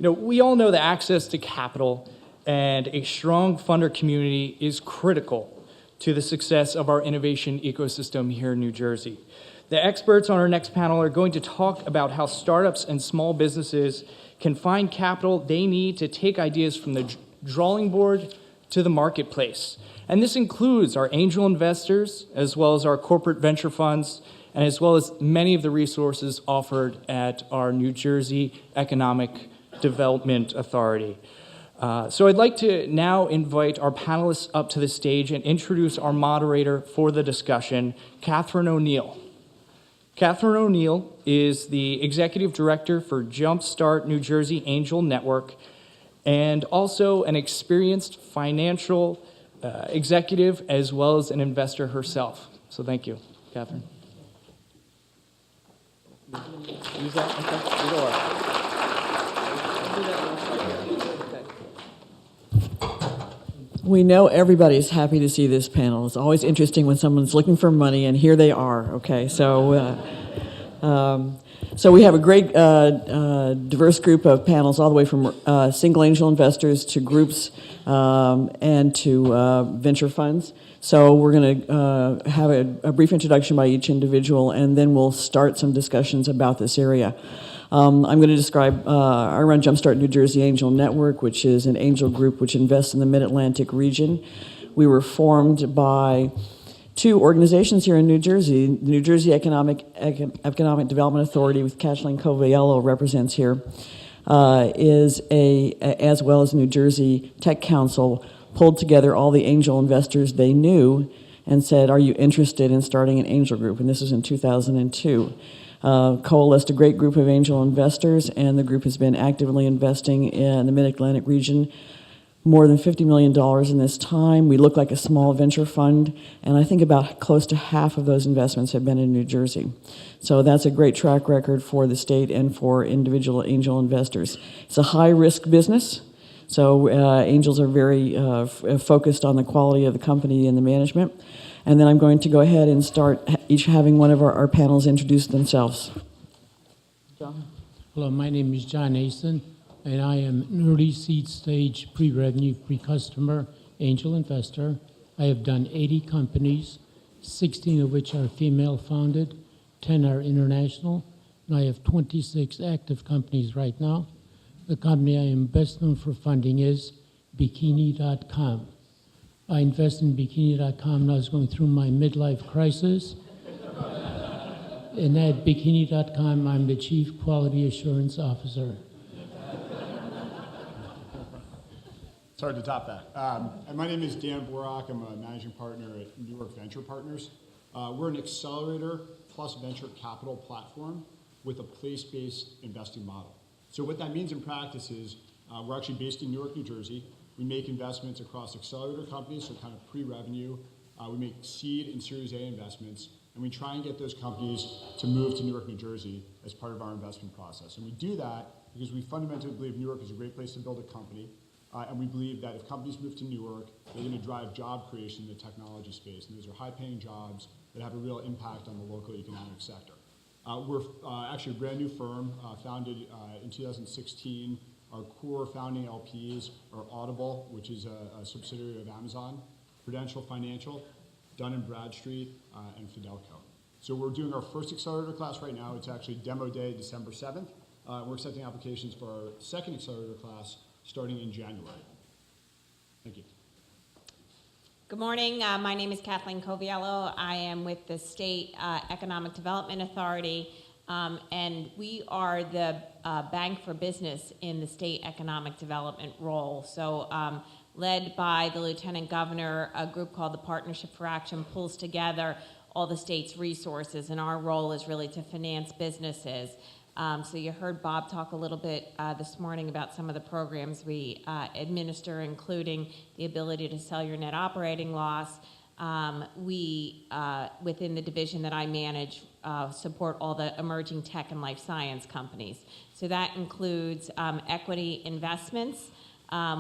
We all know that access to capital and a strong funder community is critical to the success of our innovation ecosystem here in New Jersey. The experts on our next panel are going to talk about how startups and small businesses can find capital they need to take ideas from the drawing board to the marketplace. And this includes our angel investors, as well as our corporate venture funds, and as well as many of the resources offered at our New Jersey Economic Development Authority. So I'd like to now invite our panelists up to the stage and introduce our moderator for the discussion, Catherine O'Neill. Catherine O'Neill is the Executive Director for Jumpstart New Jersey Angel Network and also an experienced financial executive as well as an investor herself. So thank you, Catherine. Use that? Okay. Either or. We know everybody's happy to see this panel. It's always interesting when someone's looking for money, and here they are. Okay, so we have a great diverse group of panels, all the way from single angel investors to groups and to venture funds. So we're going to have a brief introduction by each individual, and then we'll start some discussions about this area. I'm going to describe, I run Jumpstart New Jersey Angel Network, which is an angel group which invests in the Mid-Atlantic region. We were formed by two organizations here in New Jersey. The New Jersey Economic Development Authority, with Kathleen Coviello represents here, as well as New Jersey Tech Council, pulled together all the angel investors they knew and said, are you interested in starting an angel group? And this was in 2002. Coalesced a great group of angel investors, and the group has been actively investing in the Mid-Atlantic region, more than $50 million in this time. We look like a small venture fund, and I think about close to half of those investments have been in New Jersey. So that's a great track record for the state and for individual angel investors. It's a high-risk business, so angels are very focused on the quality of the company and the management. And then I'm going to go ahead and start each having one of our panels introduce themselves. John? Hello, my name is John Nason, and I am an early seed stage pre-revenue, pre-customer angel investor. I have done 80 companies, 16 of which are female founded, 10 are international, and I have 26 active companies right now. The company I am best known for funding is Bikini.com. I invest in Bikini.com when I was going through my midlife crisis. And at Bikini.com, I'm the Chief Quality Assurance Officer. It's hard to top that. And my name is Dan Borak. I'm a managing partner at New York Venture Partners. We're an accelerator plus venture capital platform with a place-based investing model. So what that means in practice is we're actually based in Newark, New Jersey. We make investments across accelerator companies, so kind of pre-revenue. We make seed and Series A investments, and we try and get those companies to move to Newark, New Jersey as part of our investment process. And we do that because we fundamentally believe Newark is a great place to build a company, and we believe that if companies move to Newark, they're going to drive job creation in the technology space, and those are high-paying jobs that have a real impact on the local economic sector. We're actually a brand new firm, founded in 2016. Our core founding LPs are Audible, which is a subsidiary of Amazon, Prudential Financial, Dun & Bradstreet, and Fidelco. So we're doing our first accelerator class right now. It's actually demo day, December 7th. We're accepting applications for our second accelerator class starting in January. Thank you. Good morning. My name is Kathleen Coviello. I am with the State Economic Development Authority. And we are the bank for business in the state economic development role. So led by the Lieutenant Governor, a group called the Partnership for Action pulls together all the state's resources, and our role is really to finance businesses. So you heard Bob talk a little bit this morning about some of the programs we administer, including the ability to sell your net operating loss. We, within the division that I manage, support all the emerging tech and life science companies. So that includes equity investments.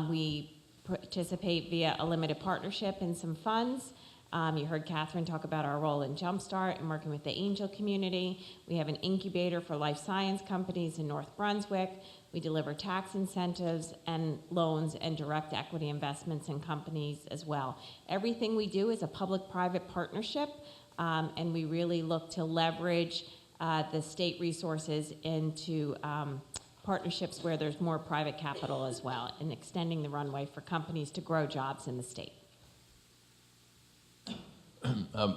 We participate via a limited partnership in some funds. You heard Catherine talk about our role in Jumpstart and working with the angel community. We have an incubator for life science companies in North Brunswick. We deliver tax incentives and loans and direct equity investments in companies as well. Everything we do is a public-private partnership, and we really look to leverage the state resources into partnerships where there's more private capital as well, and extending the runway for companies to grow jobs in the state.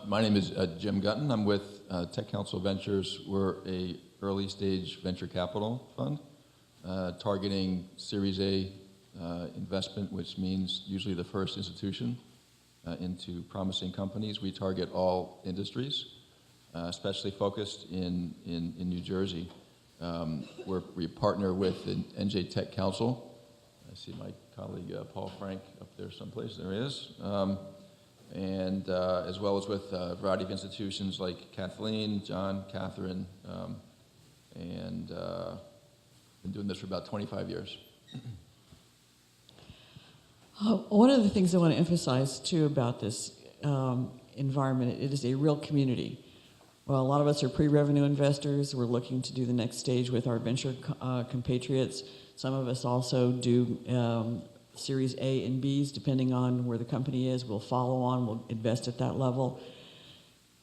My name is Jim Gutton. I'm with Tech Council Ventures. We're a early stage venture capital fund targeting Series A investment, which means usually the first institution into promising companies. We target all industries, especially focused in New Jersey. We partner with the NJ Tech Council. I see my colleague Paul Frank up there someplace. There he is. And as well as with a variety of institutions like Kathleen, John, Catherine, and been doing this for about 25 years. One of the things I want to emphasize too about this environment, it is a real community. Well, a lot of us are pre-revenue investors. We're looking to do the next stage with our venture compatriots. Some of us also do Series A and Bs, depending on where the company is. We'll follow on, we'll invest at that level.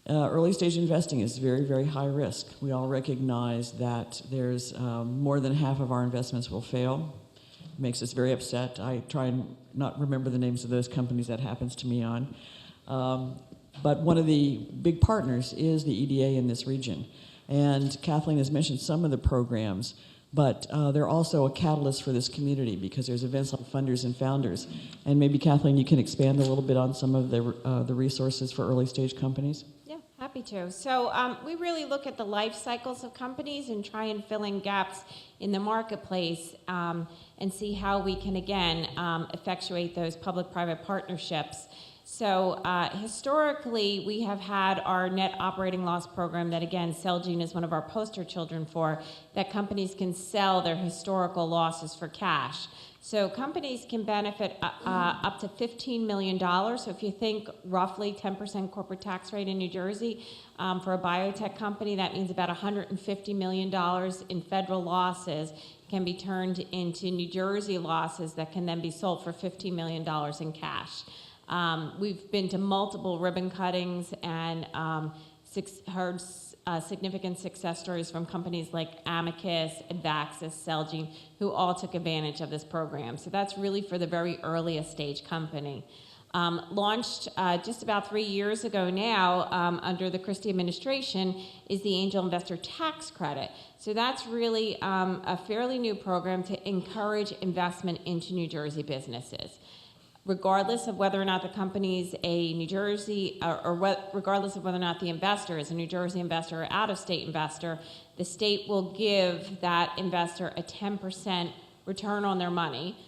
Early stage investing is very, very high risk. We all recognize that there's more than half of our investments will fail. It makes us very upset. I try and not remember the names of those companies that happens to me on. But one of the big partners is the EDA in this region. And Kathleen has mentioned some of the programs, but they're also a catalyst for this community because there's events like Funders and Founders. And maybe, Kathleen, you can expand a little bit on some of the resources for early stage companies? Yeah, happy to. So we really look at the life cycles of companies and try and fill in gaps in the marketplace and see how we can, again, effectuate those public-private partnerships. So historically, we have had our net operating loss program that, again, Celgene is one of our poster children for, that companies can sell their historical losses for cash. So companies can benefit up to $15 million. So if you think roughly 10% corporate tax rate in New Jersey, for a biotech company, that means about $150 million in federal losses can be turned into New Jersey losses that can then be sold for $15 million in cash. We've been to multiple ribbon cuttings and heard significant success stories from companies like Amicus, Advaxis, Celgene, who all took advantage of this program. So that's really for the very earliest stage company. Launched just about 3 years ago now under the Christie administration is the Angel Investor Tax Credit. So that's really a fairly new program to encourage investment into New Jersey businesses. Regardless of whether or not the company's a New Jersey, regardless of whether or not the investor is a New Jersey investor or out-of-state investor, the state will give that investor a 10% return on their money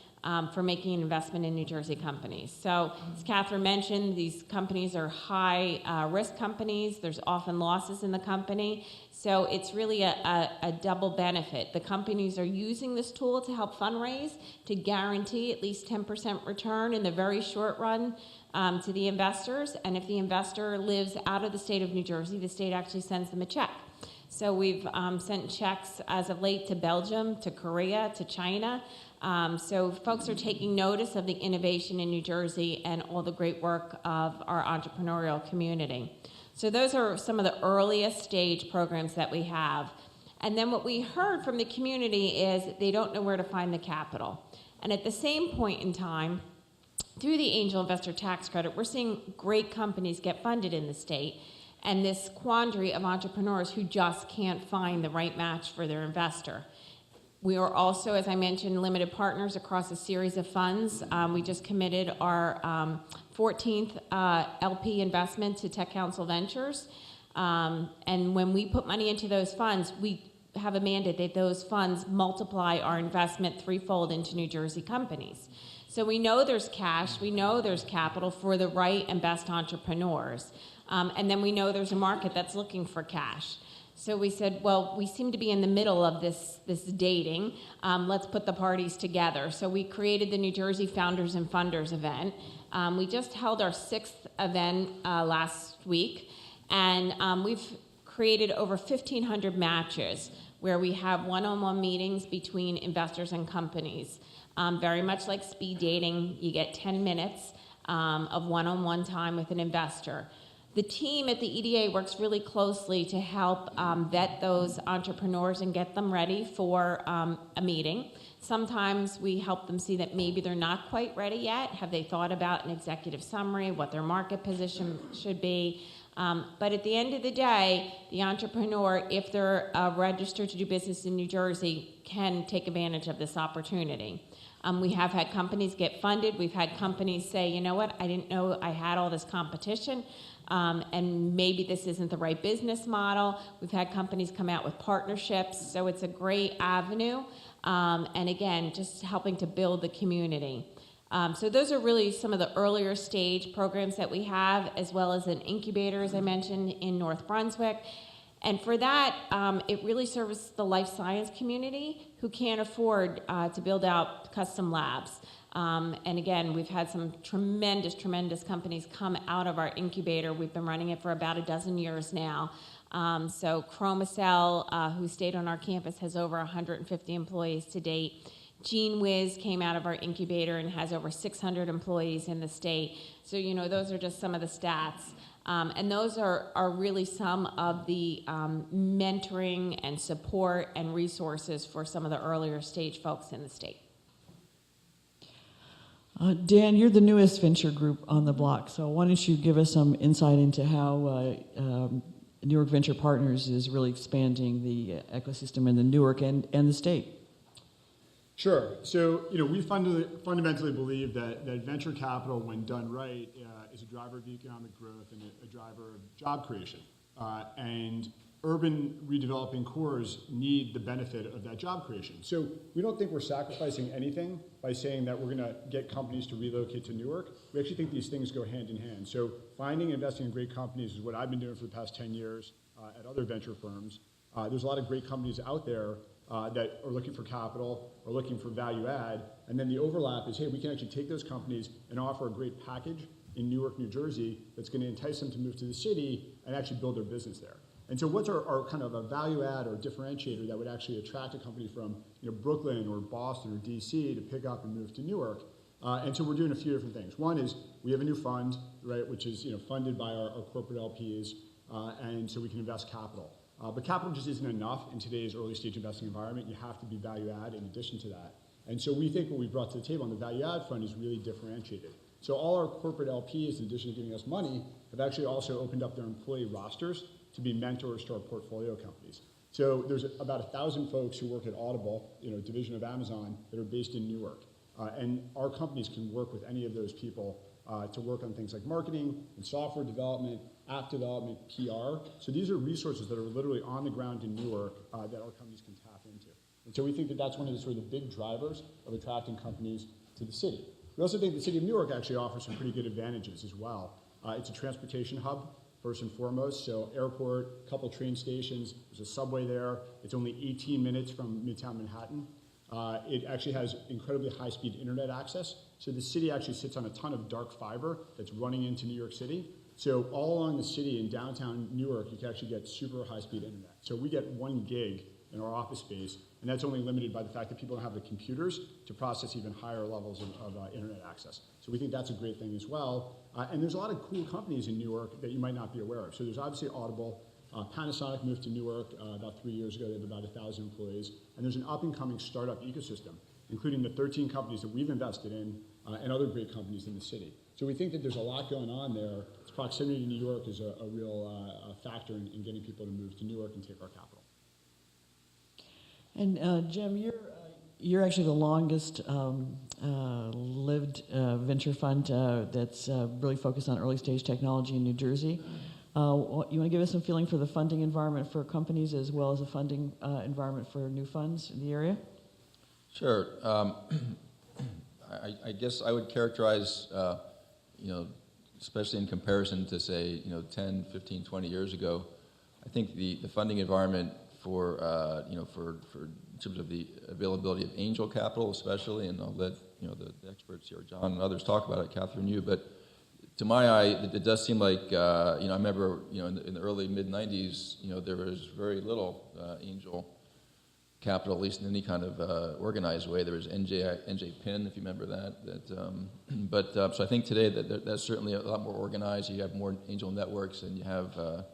for making an investment in New Jersey companies. So, as Catherine mentioned, these companies are high-risk companies. There's often losses in the company. So it's really a double benefit. The companies are using this tool to help fundraise, to guarantee at least 10% return in the very short run to the investors. And if the investor lives out of the state of New Jersey, the state actually sends them a check. So we've sent checks as of late to Belgium, to Korea, to China. So folks are taking notice of the innovation in New Jersey and all the great work of our entrepreneurial community. So those are some of the earliest stage programs that we have. And then what we heard from the community is they don't know where to find the capital. And at the same point in time, through the Angel Investor Tax Credit, we're seeing great companies get funded in the state, and this quandary of entrepreneurs who just can't find the right match for their investor. We are also, as I mentioned, limited partners across a series of funds. We just committed our 14th LP investment to Tech Council Ventures. And when we put money into those funds, we have a mandate that those funds multiply our investment threefold into New Jersey companies. So we know there's cash, we know there's capital for the right and best entrepreneurs. And then we know there's a market that's looking for cash. So we said, well, we seem to be in the middle of this dating. Let's put the parties together. So we created the New Jersey Founders and Funders event. We just held our 6th event last week, and we've created over 1,500 matches where we have one-on-one meetings between investors and companies. Very much like speed dating, you get 10 minutes of one-on-one time with an investor. The team at the EDA works really closely to help vet those entrepreneurs and get them ready for a meeting. Sometimes we help them see that maybe they're not quite ready yet. Have they thought about an executive summary, what their market position should be? But at the end of the day, the entrepreneur, if they're registered to do business in New Jersey, can take advantage of this opportunity. We have had companies get funded. We've had companies say, you know what, I didn't know I had all this competition, and maybe this isn't the right business model. We've had companies come out with partnerships, so it's a great avenue. And again, just helping to build the community. So those are really some of the earlier stage programs that we have, as well as an incubator, as I mentioned, in North Brunswick. And for that, it really serves the life science community who can't afford to build out custom labs. And again, we've had some tremendous companies come out of our incubator. We've been running it for about a dozen years now. So Chromacell, who stayed on our campus, has over 150 employees to date. GeneWiz came out of our incubator and has over 600 employees in the state. So, you know, those are just some of the stats. And those are really some of the mentoring and support and resources for some of the earlier stage folks in the state. Dan, you're the newest venture group on the block, so why don't you give us some insight into how Newark Venture Partners is really expanding the ecosystem in the Newark and the state? Sure. So, you know, we fundamentally believe that venture capital, when done right, is a driver of economic growth and a driver of job creation. And urban redeveloping cores need the benefit of that job creation. So we don't think we're sacrificing anything by saying that we're going to get companies to relocate to Newark. We actually think these things go hand in hand. So finding and investing in great companies is what I've been doing for the past 10 years at other venture firms. There's a lot of great companies out there that are looking for capital or looking for value add. And then the overlap is, hey, we can actually take those companies and offer a great package in Newark, New Jersey that's going to entice them to move to the city and actually build their business there. And so what's our kind of a value add or differentiator that would actually attract a company from, you know, Brooklyn or Boston or DC to pick up and move to Newark? And so we're doing a few different things. One is we have a new fund, right, which is, you know, funded by our corporate LPs, and so we can invest capital. But capital just isn't enough in today's early stage investing environment. You have to be value add in addition to that. And so we think what we brought to the table on the value add front is really differentiated. So all our corporate LPs, in addition to giving us money, have actually also opened up their employee rosters to be mentors to our portfolio companies. So there's about 1,000 folks who work at Audible, you know, division of Amazon, that are based in Newark. And our companies can work with any of those people to work on things like marketing and software development, app development, PR. So these are resources that are literally on the ground in Newark that our companies can tap into. And so we think that that's one of the sort of the big drivers of attracting companies to the city. We also think the city of Newark actually offers some pretty good advantages as well. It's a transportation hub, first and foremost. So airport, couple train stations, there's a subway there. It's only 18 minutes from Midtown Manhattan. It actually has incredibly high-speed internet access. So the city actually sits on a ton of dark fiber that's running into New York City. So all along the city in downtown Newark, you can actually get super high-speed internet. So we get 1 gig in our office space, and that's only limited by the fact that people don't have the computers to process even higher levels of internet access. So we think that's a great thing as well. And there's a lot of cool companies in Newark that you might not be aware of. So there's obviously Audible. Panasonic moved to Newark about 3 years ago. They have about 1,000 employees. And there's an up-and-coming startup ecosystem, including the 13 companies that we've invested in and other great companies in the city. So we think that there's a lot going on there. Its proximity to New York is a real factor in getting people to move to Newark and take our capital. And Jim, you're actually the longest lived venture fund that's really focused on early stage technology in New Jersey. You want to give us some feeling for the funding environment for companies as well as the funding environment for new funds in the area? Sure. I guess I would characterize, you know, especially in comparison to, say, you know, 10, 15, 20 years ago, I think the funding environment for, for in terms of the availability of angel capital especially, and I'll let, the experts here, John and others talk about it, Catherine, you, but to my eye, it does seem like, I remember, in the early mid-90s, there was very little angel capital, at least in any kind of organized way. There was NJ PIN, if you remember that. So I think today that's certainly a lot more organized. You have more angel networks, and you have a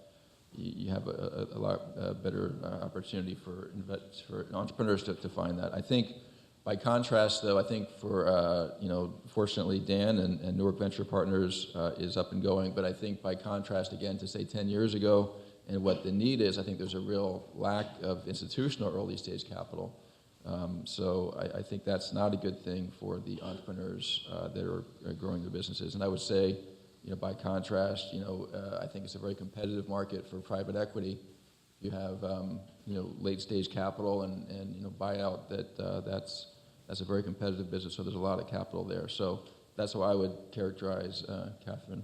lot better opportunity for entrepreneurs to find that. I think, by contrast, though, I think for fortunately Dan and Newark Venture Partners is up and going. But I think by contrast, again, to say 10 years ago, and what the need is, I think there's a real lack of institutional early stage capital. So I think that's not a good thing for the entrepreneurs that are growing their businesses. And I would say, by contrast, I think it's a very competitive market for private equity. You have, late stage capital and buyout. That's a very competitive business. So there's a lot of capital there. So that's how I would characterize Catherine.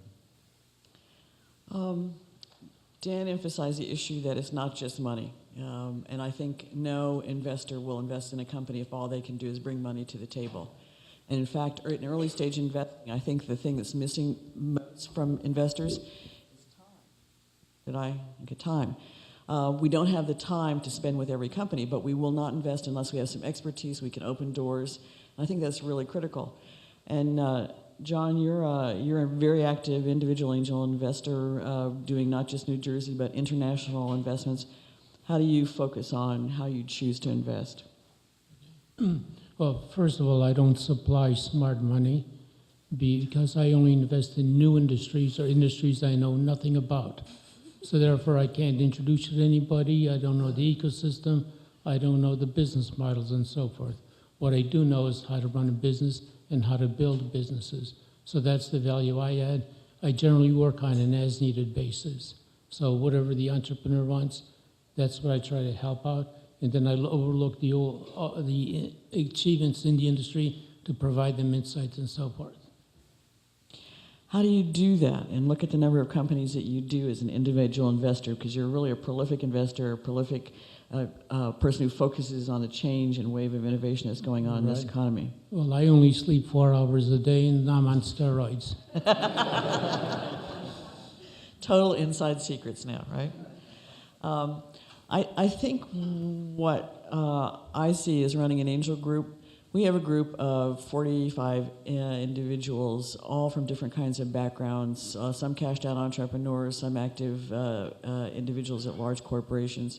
Dan emphasized the issue that it's not just money. And I think no investor will invest in a company if all they can do is bring money to the table. And in fact, in early stage investing, I think the thing that's missing most from investors is time. Did I get time? We don't have the time to spend with every company, but we will not invest unless we have some expertise, we can open doors. I think that's really critical. And John, you're a very active individual angel investor, doing not just New Jersey, but international investments. How do you focus on how you choose to invest? Well, first of all, I don't supply smart money because I only invest in new industries or industries I know nothing about. So therefore, I can't introduce you to anybody. I don't know the ecosystem. I don't know the business models and so forth. What I do know is how to run a business and how to build businesses. So that's the value I add. I generally work on an as-needed basis. So whatever the entrepreneur wants, that's what I try to help out. And then I overlook the achievements in the industry to provide them insights and so forth. How do you do that? And look at the number of companies that you do as an individual investor, because you're really a prolific investor, a prolific person who focuses on the change and wave of innovation that's going on in this economy. Well, I only sleep 4 hours a day, and I'm on steroids. Total inside secrets now, right? I think what I see is running an angel group. We have a group of 45 individuals, all from different kinds of backgrounds, some cashed-out entrepreneurs, some active individuals at large corporations,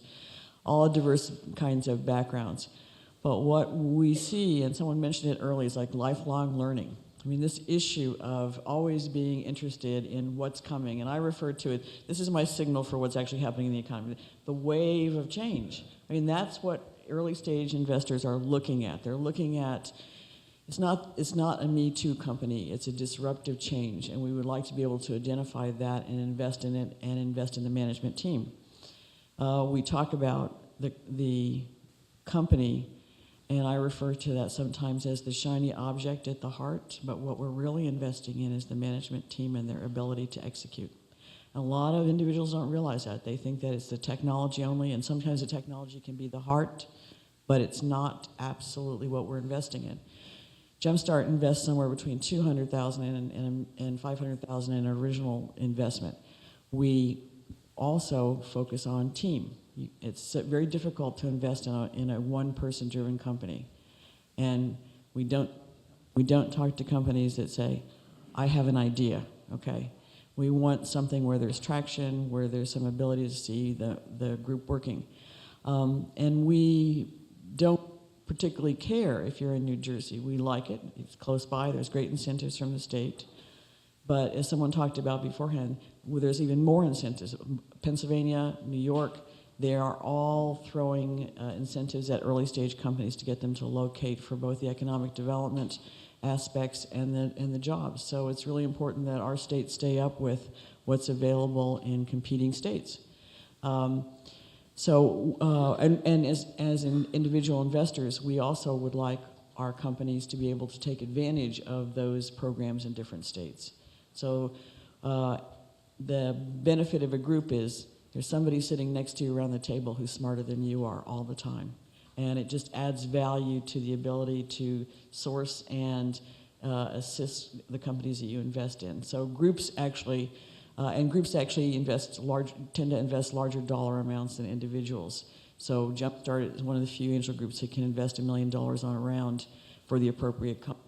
all diverse kinds of backgrounds. But what we see, and someone mentioned it earlier, is like lifelong learning. I mean, this issue of always being interested in what's coming, and I refer to it, this is my signal for what's actually happening in the economy, the wave of change. I mean, that's what early stage investors are looking at. They're looking at, it's not a Me Too company, it's a disruptive change, and we would like to be able to identify that and invest in it and invest in the management team. We talk about the company, and I refer to that sometimes as the shiny object at the heart, but what we're really investing in is the management team and their ability to execute. A lot of individuals don't realize that. They think that it's the technology only, and sometimes the technology can be the heart, but it's not absolutely what we're investing in. Jumpstart invests somewhere between $200,000 and $500,000 in original investment. We also focus on team. It's very difficult to invest in a one-person driven company, and we don't talk to companies that say, "I have an idea." Okay. We want something where there's traction, where there's some ability to see the group working. And we don't particularly care if you're in New Jersey. We like it. It's close by. There's great incentives from the state. But as someone talked about beforehand, there's even more incentives. Pennsylvania, New York, they are all throwing incentives at early stage companies to get them to locate for both the economic development aspects and the jobs. So it's really important that our states stay up with what's available in competing states. And as individual investors, we also would like our companies to be able to take advantage of those programs in different states. So the benefit of a group is There's somebody sitting next to you around the table who's smarter than you are all the time. And it just adds value to the ability to source and assist the companies that you invest in. So groups actually tend to invest larger dollar amounts than individuals. So Jumpstart is one of the few angel groups that can invest $1 million on a round for the appropriate company.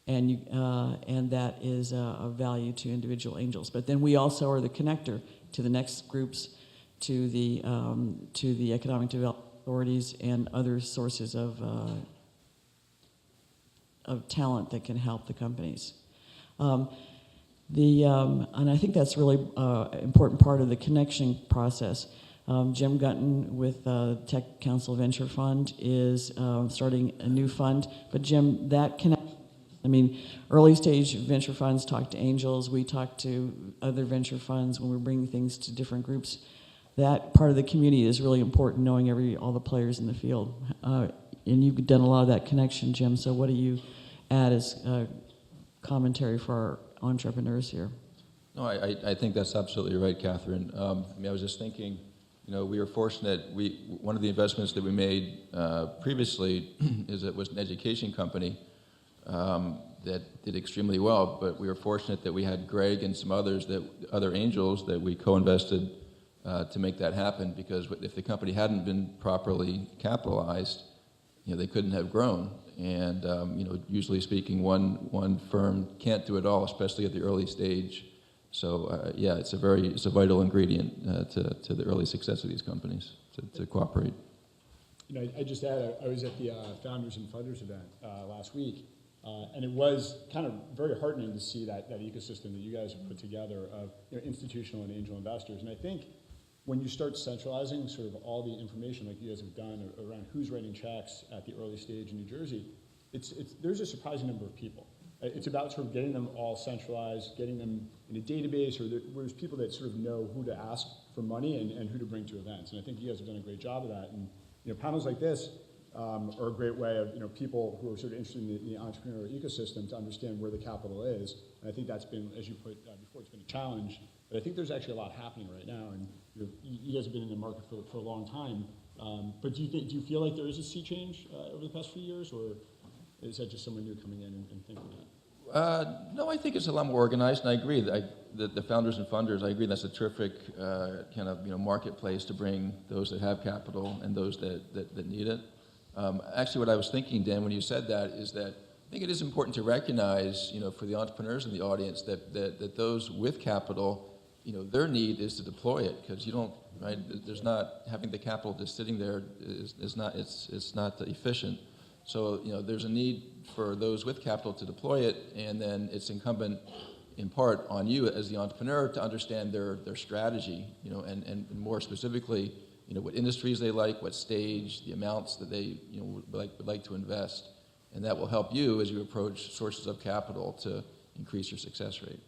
And that is of value to individual angels. But then we also are the connector to the next groups, to the economic development authorities and other sources of talent that can help the companies. And I think that's really an important part of the connection process. Jim Gutton with Tech Council Venture Fund is starting a new fund. But Jim, that early stage venture funds talk to angels. We talk to other venture funds when we're bringing things to different groups. That part of the community is really important, knowing all the players in the field. And you've done a lot of that connection, Jim. So what do you add as commentary for our entrepreneurs here? No, I think that's absolutely right, Catherine. I was just thinking, we were fortunate. One of the investments that we made previously was an education company that did extremely well. But we were fortunate that we had Greg and some other angels that we co-invested to make that happen. Because if the company hadn't been properly capitalized, they couldn't have grown. And usually speaking, one firm can't do it all, especially at the early stage. So it's a vital ingredient to the early success of these companies to cooperate. I just add, I was at the Founders and Funders event last week, and it was kind of very heartening to see that ecosystem that you guys have put together of institutional and angel investors. And I think when you start centralizing sort of all the information like you guys have done around who's writing checks at the early stage in New Jersey, there's a surprising number of people. It's about sort of getting them all centralized, getting them in a database, where there's people that sort of know who to ask for money and who to bring to events. And I think you guys have done a great job of that. And panels like this are a great way of people who are sort of interested in the entrepreneurial ecosystem to understand where the capital is. And I think that's been, as you put before, it's been a challenge. But I think there's actually a lot happening right now, and you guys have been in the market for a long time. But do you feel like there is a sea change over the past few years, or is that just someone new coming in and thinking that? No, I think it's a lot more organized, and I agree that the founders and funders, I agree that's a terrific kind of marketplace to bring those that have capital and those that need it. Actually, what I was thinking, Dan, when you said that, is that I think it is important to recognize, for the entrepreneurs in the audience, that those with capital, their need is to deploy it, because there's not having the capital just sitting there is not efficient. So there's a need for those with capital to deploy it, and then it's incumbent in part on you as the entrepreneur to understand their strategy, and more specifically, what industries they like, what stage, the amounts that they would like to invest, and that will help you as you approach sources of capital to increase your success rate.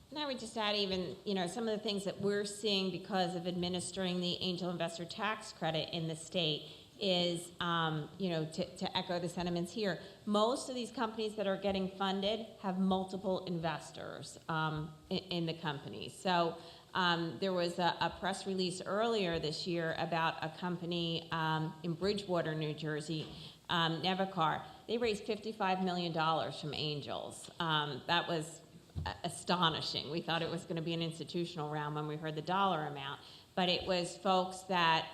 And I would just add even, some of the things that we're seeing because of administering the angel investor tax credit in the state is, to echo the sentiments here, most of these companies that are getting funded have multiple investors in the company. So there was a press release earlier this year about a company in Bridgewater, New Jersey, Nevacar. They raised $55 million from angels. That was astonishing. We thought it was going to be an institutional round when we heard the dollar amount. But it was folks that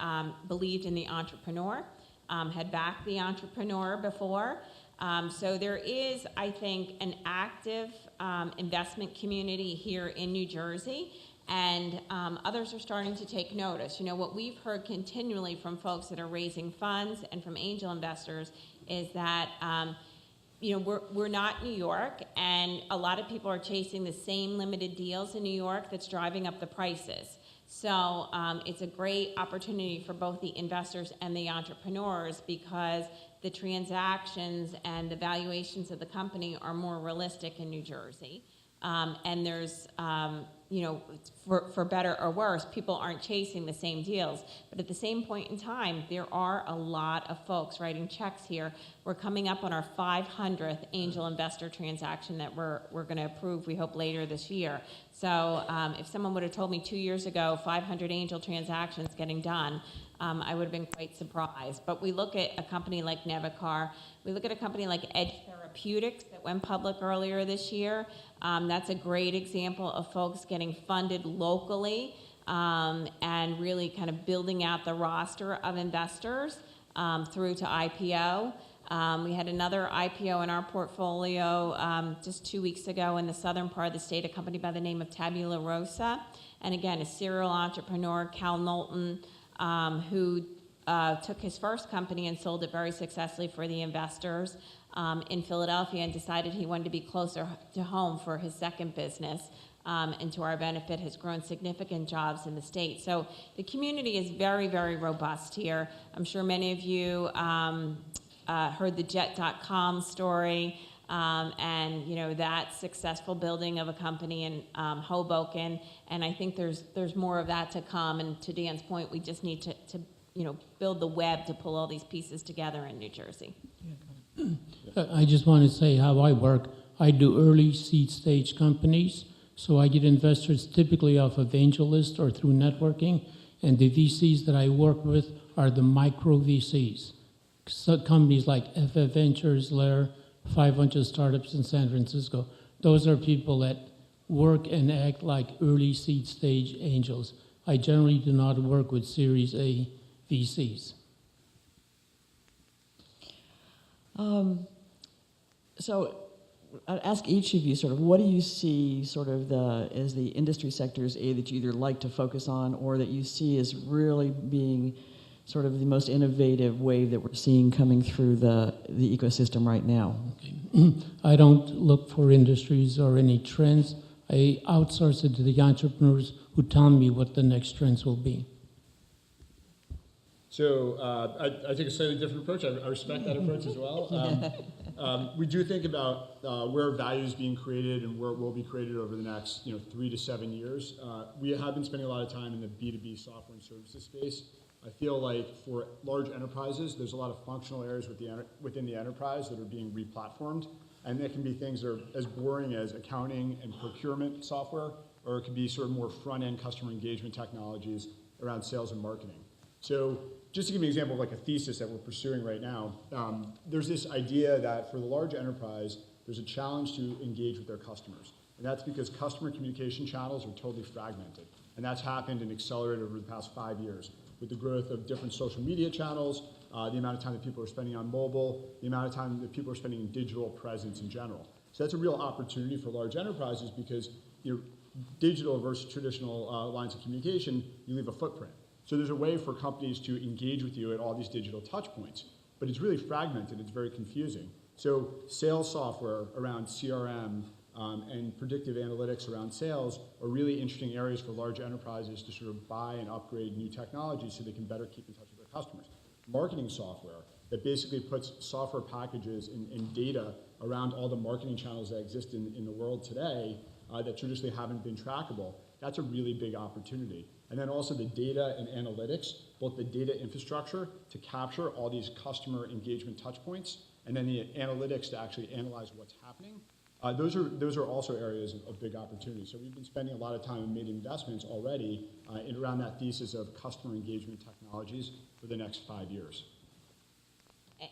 believed in the entrepreneur, had backed the entrepreneur before. So there is, I think, an active investment community here in New Jersey, and others are starting to take notice. What we've heard continually from folks that are raising funds and from angel investors is that we're not New York, and a lot of people are chasing the same limited deals in New York that's driving up the prices. So it's a great opportunity for both the investors and the entrepreneurs, because the transactions and the valuations of the company are more realistic in New Jersey. And there's, for better or worse, people aren't chasing the same deals. But at the same point in time, there are a lot of folks writing checks here. We're coming up on our 500th angel investor transaction that we're going to approve, we hope, later this year. So if someone would have told me 2 years ago 500 angel transactions getting done, I would have been quite surprised. But we look at a company like Nevicar, we look at a company like Edge Therapeutics that went public earlier this year. That's a great example of folks getting funded locally and really kind of building out the roster of investors through to IPO. We had another IPO in our portfolio just 2 weeks ago in the southern part of the state, a company by the name of Tabula Rosa. And again, a serial entrepreneur, Cal Knowlton, who took his first company and sold it very successfully for the investors in Philadelphia and decided he wanted to be closer to home for his second business. And to our benefit, has grown significant jobs in the state. So the community is very, very robust here. I'm sure many of you heard the Jet.com story. And that successful building of a company in Hoboken, and I think there's more of that to come. And to Dan's point, we just need to build the web to pull all these pieces together in New Jersey. I just want to say how I work. I do early seed stage companies, so I get investors typically off of AngelList or through networking, and the VCs that I work with are the micro VCs. So companies like FF Ventures, Lair, 500 startups in San Francisco. Those are people that work and act like early seed stage angels. I generally do not work with Series A VCs. So I'd ask each of you sort of, what do you see sort of as the industry sectors that you either like to focus on or that you see as really being sort of the most innovative wave that we're seeing coming through the ecosystem right now? Okay. I don't look for industries or any trends. I outsource it to the entrepreneurs who tell me what the next trends will be. So I take a slightly different approach. I respect that approach as well. We do think about where value is being created and where it will be created over the next 3 to 7 years. We have been spending a lot of time in the B2B software and services space. I feel like for large enterprises, there's a lot of functional areas within the enterprise that are being replatformed. And that can be things that are as boring as accounting and procurement software, or it could be sort of more front-end customer engagement technologies around sales and marketing. So just to give you an example of like a thesis that we're pursuing right now, there's this idea that for the large enterprise, there's a challenge to engage with their customers. And that's because customer communication channels are totally fragmented. And that's happened and accelerated over the past 5 years with the growth of different social media channels, the amount of time that people are spending on mobile, the amount of time that people are spending in digital presence in general. So that's a real opportunity for large enterprises because digital versus traditional lines of communication, you leave a footprint. So there's a way for companies to engage with you at all these digital touch points, but it's really fragmented, it's very confusing. So sales software around CRM and predictive analytics around sales are really interesting areas for large enterprises to sort of buy and upgrade new technologies so they can better keep in touch with their customers. Marketing software that basically puts software packages and data around all the marketing channels that exist in the world today that traditionally haven't been trackable, that's a really big opportunity. And then also the data and analytics, both the data infrastructure to capture all these customer engagement touch points, and then the analytics to actually analyze what's happening. Those are also areas of big opportunity. So we've been spending a lot of time and made investments already around that thesis of customer engagement technologies for the next 5 years.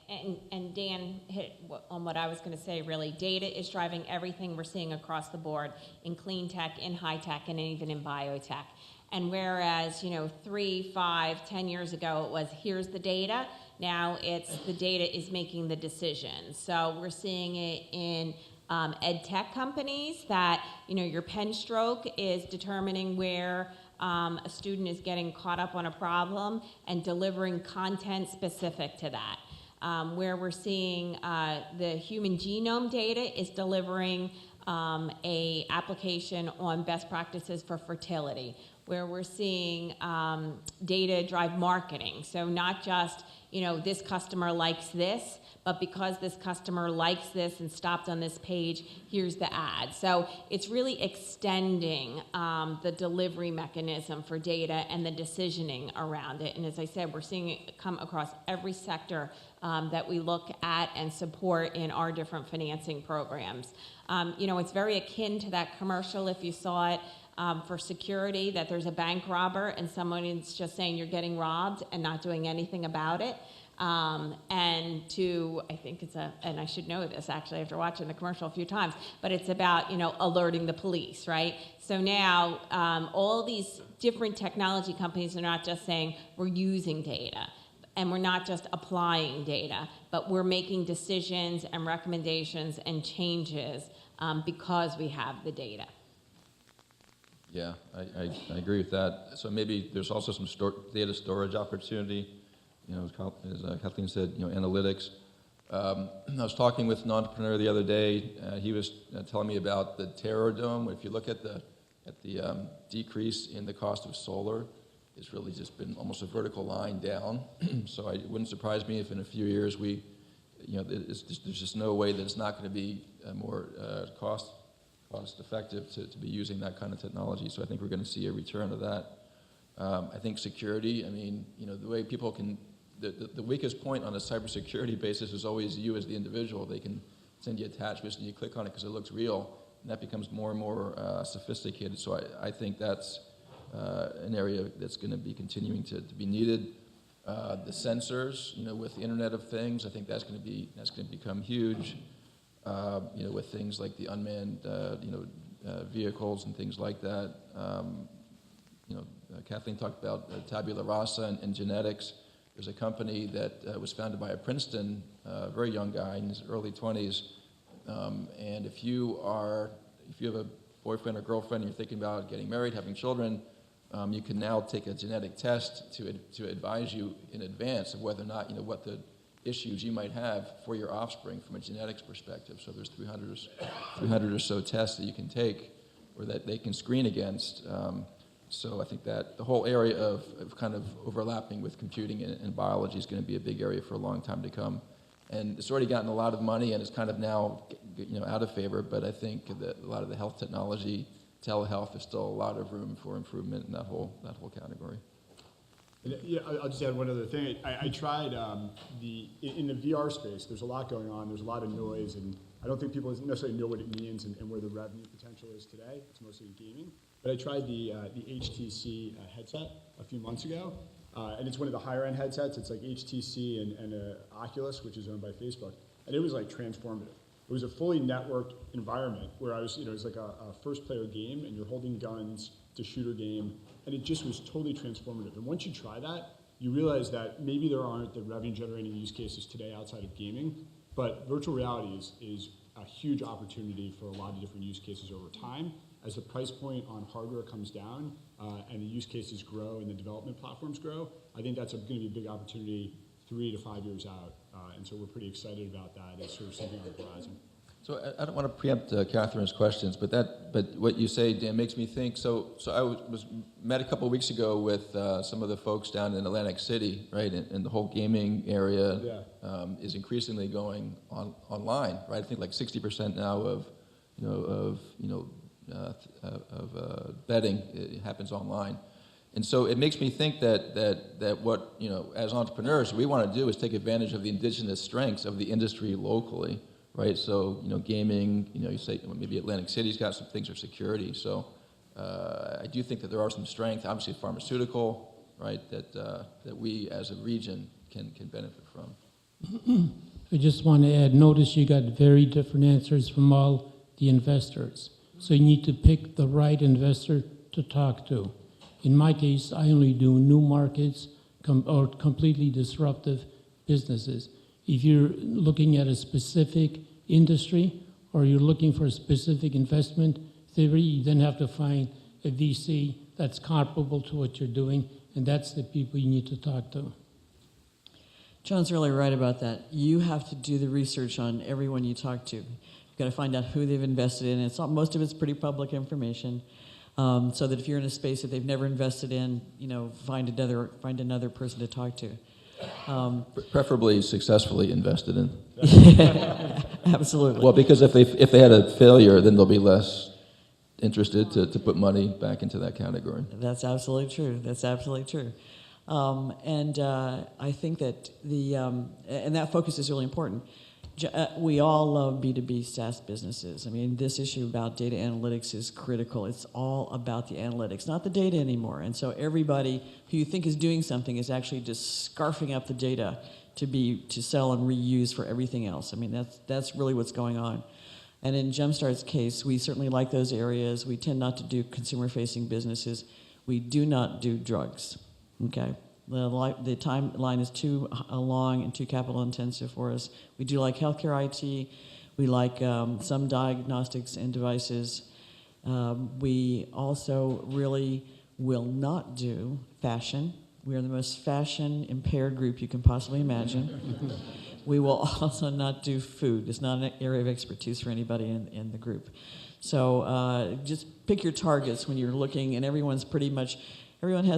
And Dan hit on what I was going to say, really. Data is driving everything we're seeing across the board in clean tech, in high tech, and even in biotech. And whereas, 3, 5, 10 years ago, it was, here's the data, now it's the data is making the decision. So we're seeing it in ed tech companies that, your pen stroke is determining where a student is getting caught up on a problem and delivering content specific to that. Where we're seeing the human genome data is delivering a application on best practices for fertility. where we're seeing data drive marketing. So not just, this customer likes this, but because this customer likes this and stopped on this page, here's the ad. So it's really extending the delivery mechanism for data and the decisioning around it. And as I said, we're seeing it come across every sector that we look at and support in our different financing programs. It's very akin to that commercial, if you saw it, for security, that there's a bank robber and someone is just saying you're getting robbed and not doing anything about it. I think and I should know this actually after watching the commercial a few times, but it's about, alerting the police, right? So now all these different technology companies are not just saying we're using data and we're not just applying data, but we're making decisions and recommendations and changes because we have the data. Yeah, I agree with that. So maybe there's also some data storage opportunity. As Kathleen said, analytics. I was talking with an entrepreneur the other day. He was telling me about the Terror Dome. If you look at the decrease in the cost of solar, it's really just been almost a vertical line down. So it wouldn't surprise me if in a few years there's just no way that it's not going to be more cost effective to be using that kind of technology. So I think we're going to see a return to that. I think security. The way people can. The weakest point on a cybersecurity basis is always you as the individual. They can send you attachments and you click on it because it looks real, and that becomes more and more sophisticated. So I think that's an area that's going to be continuing to be needed. The sensors, with the Internet of Things, I think that's going to become huge. With things like the unmanned, vehicles and things like that. Kathleen talked about tabula rasa and genetics. There's a company that was founded by a Princeton, very young guy in his early 20s. And if you have a boyfriend or girlfriend and you're thinking about getting married, having children, you can now take a genetic test to advise you in advance of whether or not, what the issues you might have for your offspring from a genetics perspective. So there's 300 or so tests that you can take or that they can screen against. So I think that the whole area of kind of overlapping with computing and biology is going to be a big area for a long time to come. And it's already gotten a lot of money and it's kind of now out of favor, but I think that a lot of the health technology, telehealth, there's still a lot of room for improvement in that whole category. Yeah, I'll just add one other thing. I tried in the VR space, there's a lot going on, there's a lot of noise, and I don't think people necessarily know what it means and where the revenue potential is today. It's mostly in gaming. But I tried the HTC headset a few months ago, and it's one of the higher end headsets. It's like HTC and Oculus, which is owned by Facebook, and it was like transformative. It was a fully networked environment where it was like a first player game, and you're holding guns. It's a shooter game, and it just was totally transformative. And once you try that, you realize that maybe there aren't the revenue generating use cases today outside of gaming, but virtual reality is a huge opportunity for a lot of different use cases over time. As the price point on hardware comes down and the use cases grow and the development platforms grow, I think that's going to be a big opportunity 3 to 5 years out. And so we're pretty excited about that as sort of something on the horizon. So I don't want to preempt Catherine's questions, but what you say, Dan, makes me think. So I met a couple of weeks ago with some of the folks down in Atlantic City, right? And the whole gaming area is increasingly going online, right? I think like 60% now of betting it happens online. And so it makes me think that what, as entrepreneurs, we want to do is take advantage of the indigenous strengths of the industry locally, right? So, gaming, you say maybe Atlantic City's got some things for security. So I do think that there are some strengths, obviously pharmaceutical, right, that we as a region can benefit from. I just want to add, notice you got very different answers from all the investors. So you need to pick the right investor to talk to. In my case, I only do new markets or completely disruptive businesses. If you're looking at a specific industry or you're looking for a specific investment theory, you then have to find a VC that's comparable to what you're doing, and that's the people you need to talk to. John's really right about that. You have to do the research on everyone you talk to. You've got to find out who they've invested in. Most of it's pretty public information. so that if you're in a space that they've never invested in, find another person to talk to. Preferably successfully invested in. Absolutely. Well, because if they had a failure, then they'll be less interested to put money back into that category. That's absolutely true. That's absolutely true. I think that and that focus is really important. We all love B2B SaaS businesses. I mean, this issue about data analytics is critical. It's all about the analytics, not the data anymore. And so everybody who you think is doing something is actually just scarfing up the data to sell and reuse for everything else. I mean, that's really what's going on. And in Jumpstart's case, we certainly like those areas. We tend not to do consumer-facing businesses. We do not do drugs, okay? The timeline is too long and too capital-intensive for us. We do like healthcare IT. We like some diagnostics and devices. We also really will not do fashion. We are the most fashion-impaired group you can possibly imagine. We will also not do food. It's not an area of expertise for anybody in the group. So just pick your targets when you're looking, and everyone has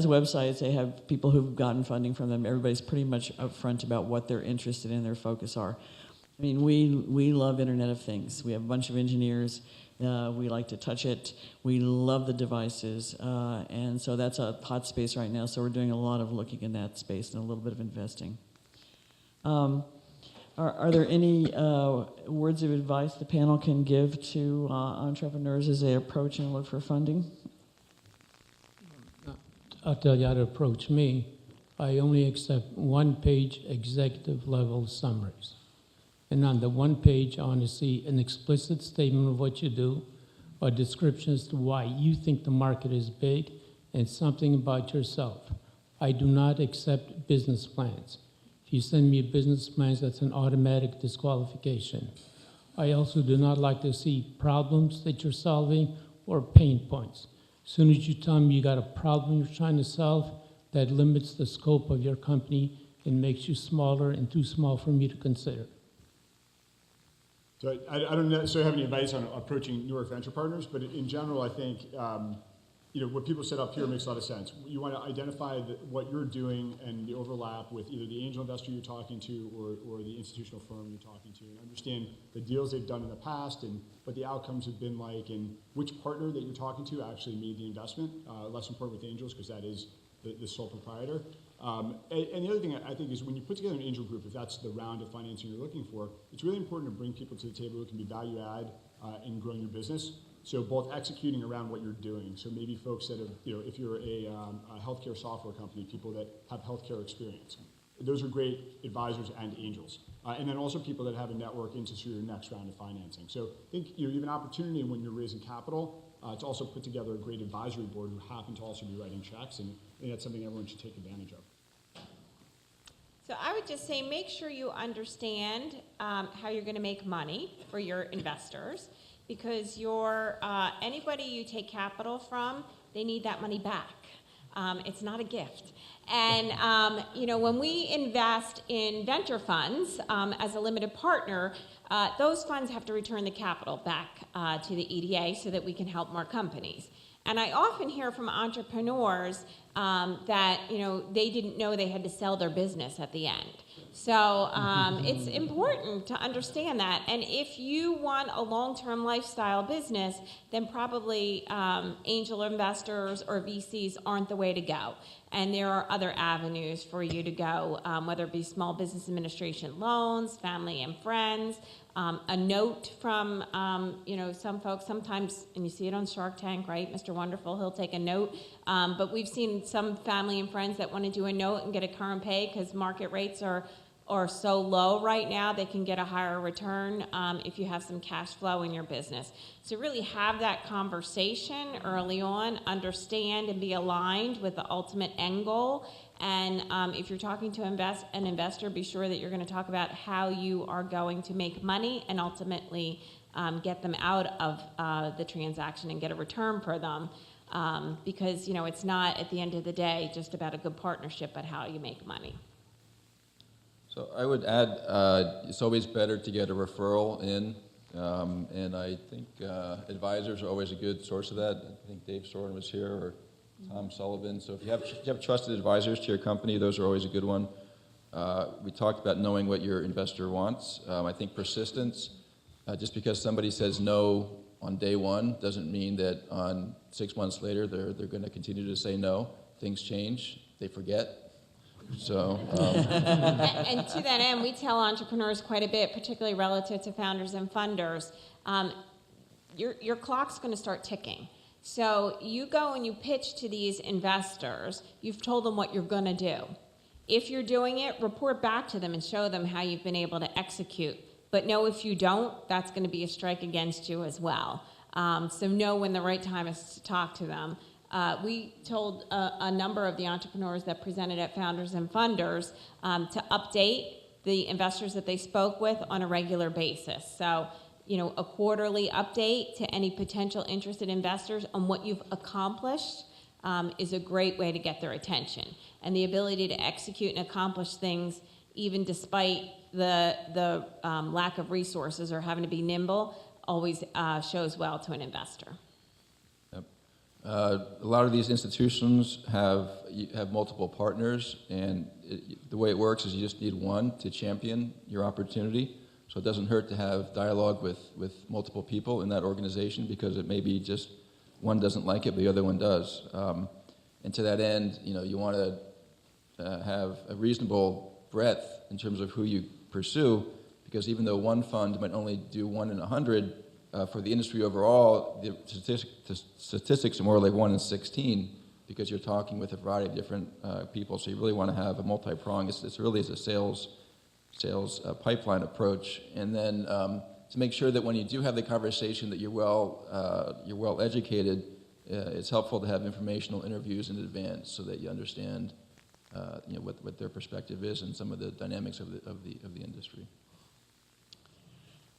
websites. They have people who've gotten funding from them. Everybody's pretty much upfront about what they're interested in, their focus are. I mean, we love Internet of Things. We have a bunch of engineers. We like to touch it. We love the devices. And so that's a hot space right now. So we're doing a lot of looking in that space and a little bit of investing. Are there any words of advice the panel can give to entrepreneurs as they approach and look for funding? I'll tell you how to approach me. I only accept one-page executive-level summaries. And on the one page, I want to see an explicit statement of what you do, a description as to why you think the market is big, and something about yourself. I do not accept business plans. If you send me business plans, that's an automatic disqualification. I also do not like to see problems that you're solving or pain points. As soon as you tell me you got a problem you're trying to solve, that limits the scope of your company and makes you smaller and too small for me to consider. So I don't necessarily have any advice on approaching Newark Venture Partners, but in general, I think what people set up here makes a lot of sense. You want to identify what you're doing and the overlap with either the angel investor you're talking to or the institutional firm you're talking to, and understand the deals they've done in the past and what the outcomes have been like, and which partner that you're talking to actually made the investment. Less important with angels because that is the sole proprietor. And the other thing I think is when you put together an angel group, if that's the round of financing you're looking for, it's really important to bring people to the table who can be value add in growing your business. So both executing around what you're doing. So maybe folks that have, if you're a healthcare software company, people that have healthcare experience. Those are great advisors and angels. And then also people that have a network into your next round of financing. So I think you have an opportunity when you're raising capital to also put together a great advisory board who happen to also be writing checks, and I think that's something everyone should take advantage of. So I would just say make sure you understand how you're going to make money for your investors, because anybody you take capital from, they need that money back. It's not a gift. And when we invest in venture funds as a limited partner, those funds have to return the capital back to the EDA so that we can help more companies. And I often hear from entrepreneurs that they didn't know they had to sell their business at the end. So it's important to understand that. And if you want a long-term lifestyle business, then probably angel investors or VCs aren't the way to go. And there are other avenues for you to go, whether it be small business administration loans, family and friends, a note from some folks sometimes, and you see it on Shark Tank, right? Mr. Wonderful, he'll take a note. But we've seen some family and friends that want to do a note and get a current pay because market rates are so low right now, they can get a higher return if you have some cash flow in your business. So really have that conversation early on, understand and be aligned with the ultimate end goal. And if you're talking to an investor, be sure that you're going to talk about how you are going to make money and ultimately get them out of the transaction and get a return for them. Because it's not, at the end of the day, just about a good partnership, but how you make money. So I would add, it's always better to get a referral in And I think advisors are always a good source of that. I think Dave Soren was here, or Tom Sullivan. So if you have trusted advisors to your company, those are always a good one. We talked about knowing what your investor wants. I think persistence, just because somebody says no on day one doesn't mean that on 6 months later they're going to continue to say no. Things change, they forget. So, And to that end, we tell entrepreneurs quite a bit, particularly relative to founders and funders. Your clock's going to start ticking. So you go and you pitch to these investors. You've told them what you're going to do. If you're doing it, report back to them and show them how you've been able to execute. But know if you don't, that's going to be a strike against you as well. So know when the right time is to talk to them. We told a number of the entrepreneurs that presented at Founders and Funders to update the investors that they spoke with on a regular basis. So, a quarterly update to any potential interested investors on what you've accomplished is a great way to get their attention. And the ability to execute and accomplish things, even despite the lack of resources or having to be nimble, always shows well to an investor. A lot of these institutions have multiple partners, and the way it works is you just need one to champion your opportunity. So it doesn't hurt to have dialogue with multiple people in that organization, because it may be just one doesn't like it, but the other one does. And to that end, you want to have a reasonable breadth in terms of who you pursue, because even though one fund might only do 1 in 100, for the industry overall, the statistics are more like 1 in 16, because you're talking with a variety of different people. So you really want to have a multi-prong. It's really a sales pipeline approach, and then to make sure that when you do have the conversation that you're well educated. It's helpful to have informational interviews in advance so that you understand what their perspective is and some of the dynamics of the industry.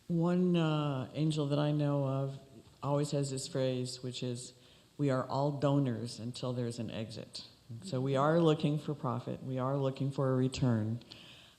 One angel that I know of always has this phrase, which is, "We are all donors until there's an exit." So we are looking for profit. We are looking for a return.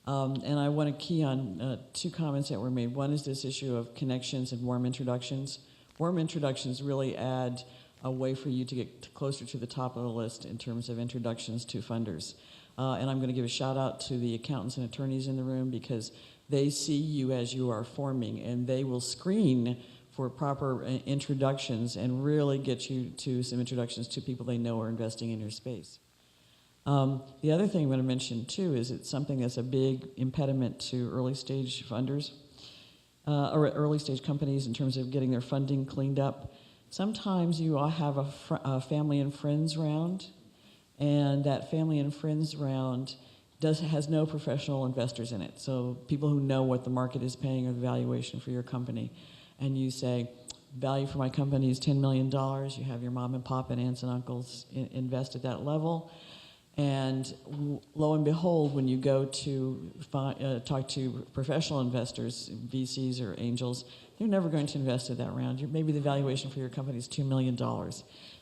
And I want to key on 2 comments that were made. One is this issue of connections and warm introductions. Warm introductions really add a way for you to get closer to the top of the list in terms of introductions to funders. And I'm going to give a shout out to the accountants and attorneys in the room, because they see you as you are forming, and they will screen for proper introductions and really get you to some introductions to people they know are investing in your space. The other thing I'm going to mention too is it's something that's a big impediment to early stage funders or early stage companies in terms of getting their funding cleaned up. Sometimes you all have a family and friends round, and that family and friends round has no professional investors in it. So people who know what the market is paying or the valuation for your company. And you say, value for my company is $10 million. You have your mom and pop and aunts and uncles invest at that level. And lo and behold, when you go to talk to professional investors, VCs or angels, they're never going to invest at that round. Maybe the valuation for your company is $2 million.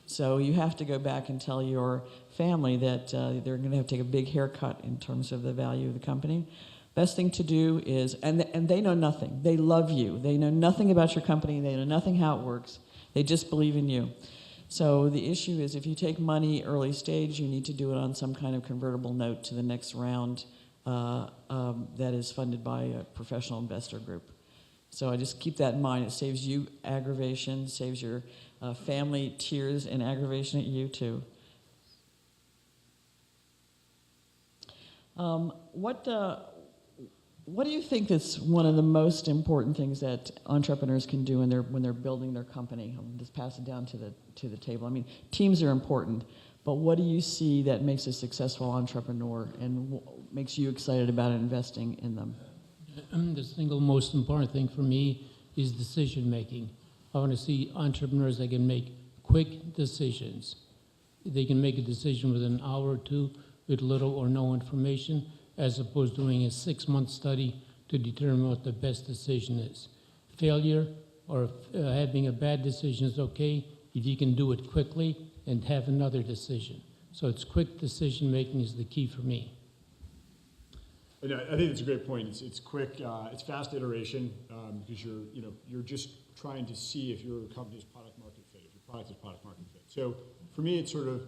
So you have to go back and tell your family that they're going to have to take a big haircut in terms of the value of the company. Best thing to do is, and they know nothing. They love you. They know nothing about your company. They know nothing how it works. They just believe in you. So the issue is, if you take money early stage, you need to do it on some kind of convertible note to the next round that is funded by a professional investor group. So I just keep that in mind. It saves you aggravation, saves your family tears and aggravation at you too. What do you think is one of the most important things that entrepreneurs can do when they're building their company? I'll just pass it down to the table. I mean, teams are important, but what do you see that makes a successful entrepreneur and makes you excited about investing in them? The single most important thing for me is decision making. I want to see entrepreneurs that can make quick decisions. They can make a decision within an hour or 2 with little or no information, as opposed to doing a 6-month study to determine what the best decision is. Failure or having a bad decision is okay if you can do it quickly and have another decision. So it's quick decision making is the key for me. And I think it's a great point. It's quick, it's fast iteration, because you're just trying to see if your company's product market fit, if your product is product market fit. So for me, it's sort of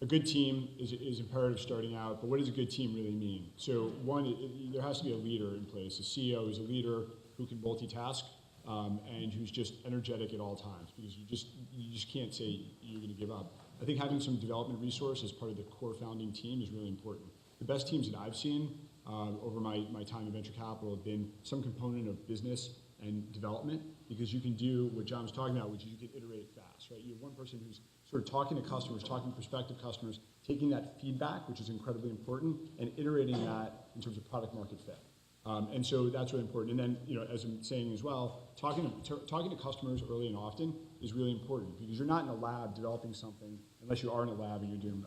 a good team is imperative starting out, but what does a good team really mean? So one, there has to be a leader in place. A CEO is a leader who can multitask, and who's just energetic at all times, because you just can't say you're going to give up. I think having some development resource as part of the core founding team is really important. The best teams that I've seen over my time in venture capital have been some component of business and development, because you can do what John was talking about, which is you can iterate fast, right? You have one person who's sort of talking to customers, talking to prospective customers, taking that feedback, which is incredibly important, and iterating that in terms of product market fit. And so that's really important. And then, as I'm saying as well, talking to customers early and often is really important, because you're not in a lab developing something, unless you are in a lab and you're doing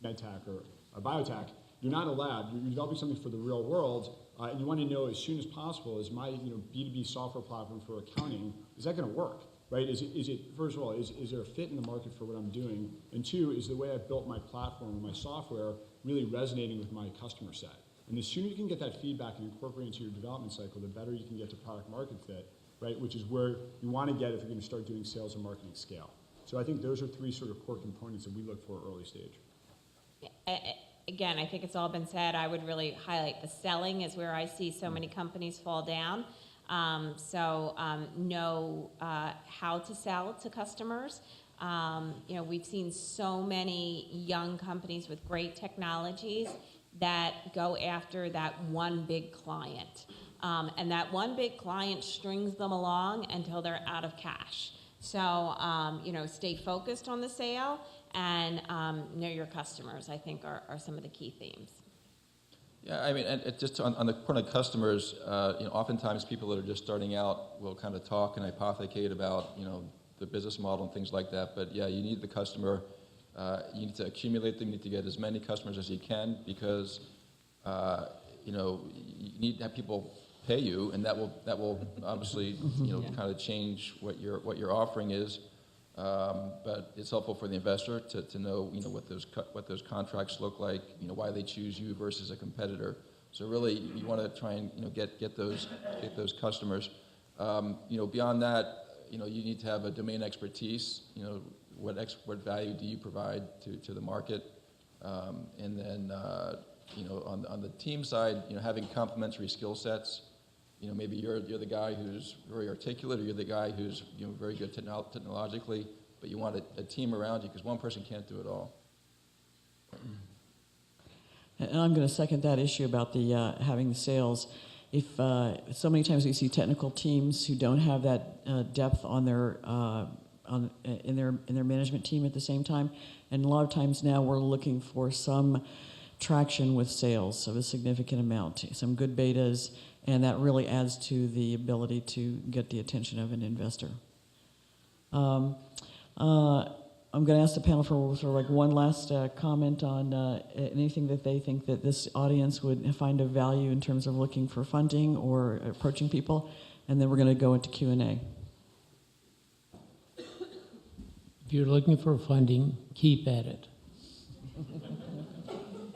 medtech or biotech. You're not in a lab. You're developing something for the real world, and you want to know as soon as possible, is my B2B software platform for accounting, is that going to work? Right? Is it first of all, is there a fit in the market for what I'm doing? And two, is the way I've built my platform and my software really resonating with my customer set? And the sooner you can get that feedback and incorporate into your development cycle, the better you can get to product market fit, right? Which is where you want to get if you're going to start doing sales and marketing scale. So I think those are three sort of core components that we look for early stage. Again, I think it's all been said. I would really highlight the selling is where I see so many companies fall down. Know how to sell to customers. We've seen so many young companies with great technologies that go after that one big client. And that one big client strings them along until they're out of cash. So, stay focused on the sale and know your customers, I think, are some of the key themes. Yeah, I mean, and just on the point of customers, oftentimes people that are just starting out will kind of talk and hypothecate about, the business model and things like that. But yeah, you need the customer. You need to accumulate them. You need to get as many customers as you can, because, you need to have people pay you, and that will obviously, kind of change what your offering is. But it's helpful for the investor to know, what those contracts look like, why they choose you versus a competitor. So really, you want to try and, get those customers. Beyond that, you need to have a domain expertise. What value do you provide to the market? And then, on the team side, having complementary skill sets. Maybe you're the guy who's very articulate, or you're the guy who's very good technologically, but you want a team around you, because one person can't do it all. And I'm going to second that issue about the having the sales. If so many times we see technical teams who don't have that depth on their in their management team at the same time, and a lot of times now we're looking for some traction with sales of a significant amount, some good betas. And that really adds to the ability to get the attention of an investor. I'm going to ask the panel for sort of like one last comment on anything that they think that this audience would find of value in terms of looking for funding or approaching people, and then we're going to go into Q&A. If you're looking for funding, keep at it.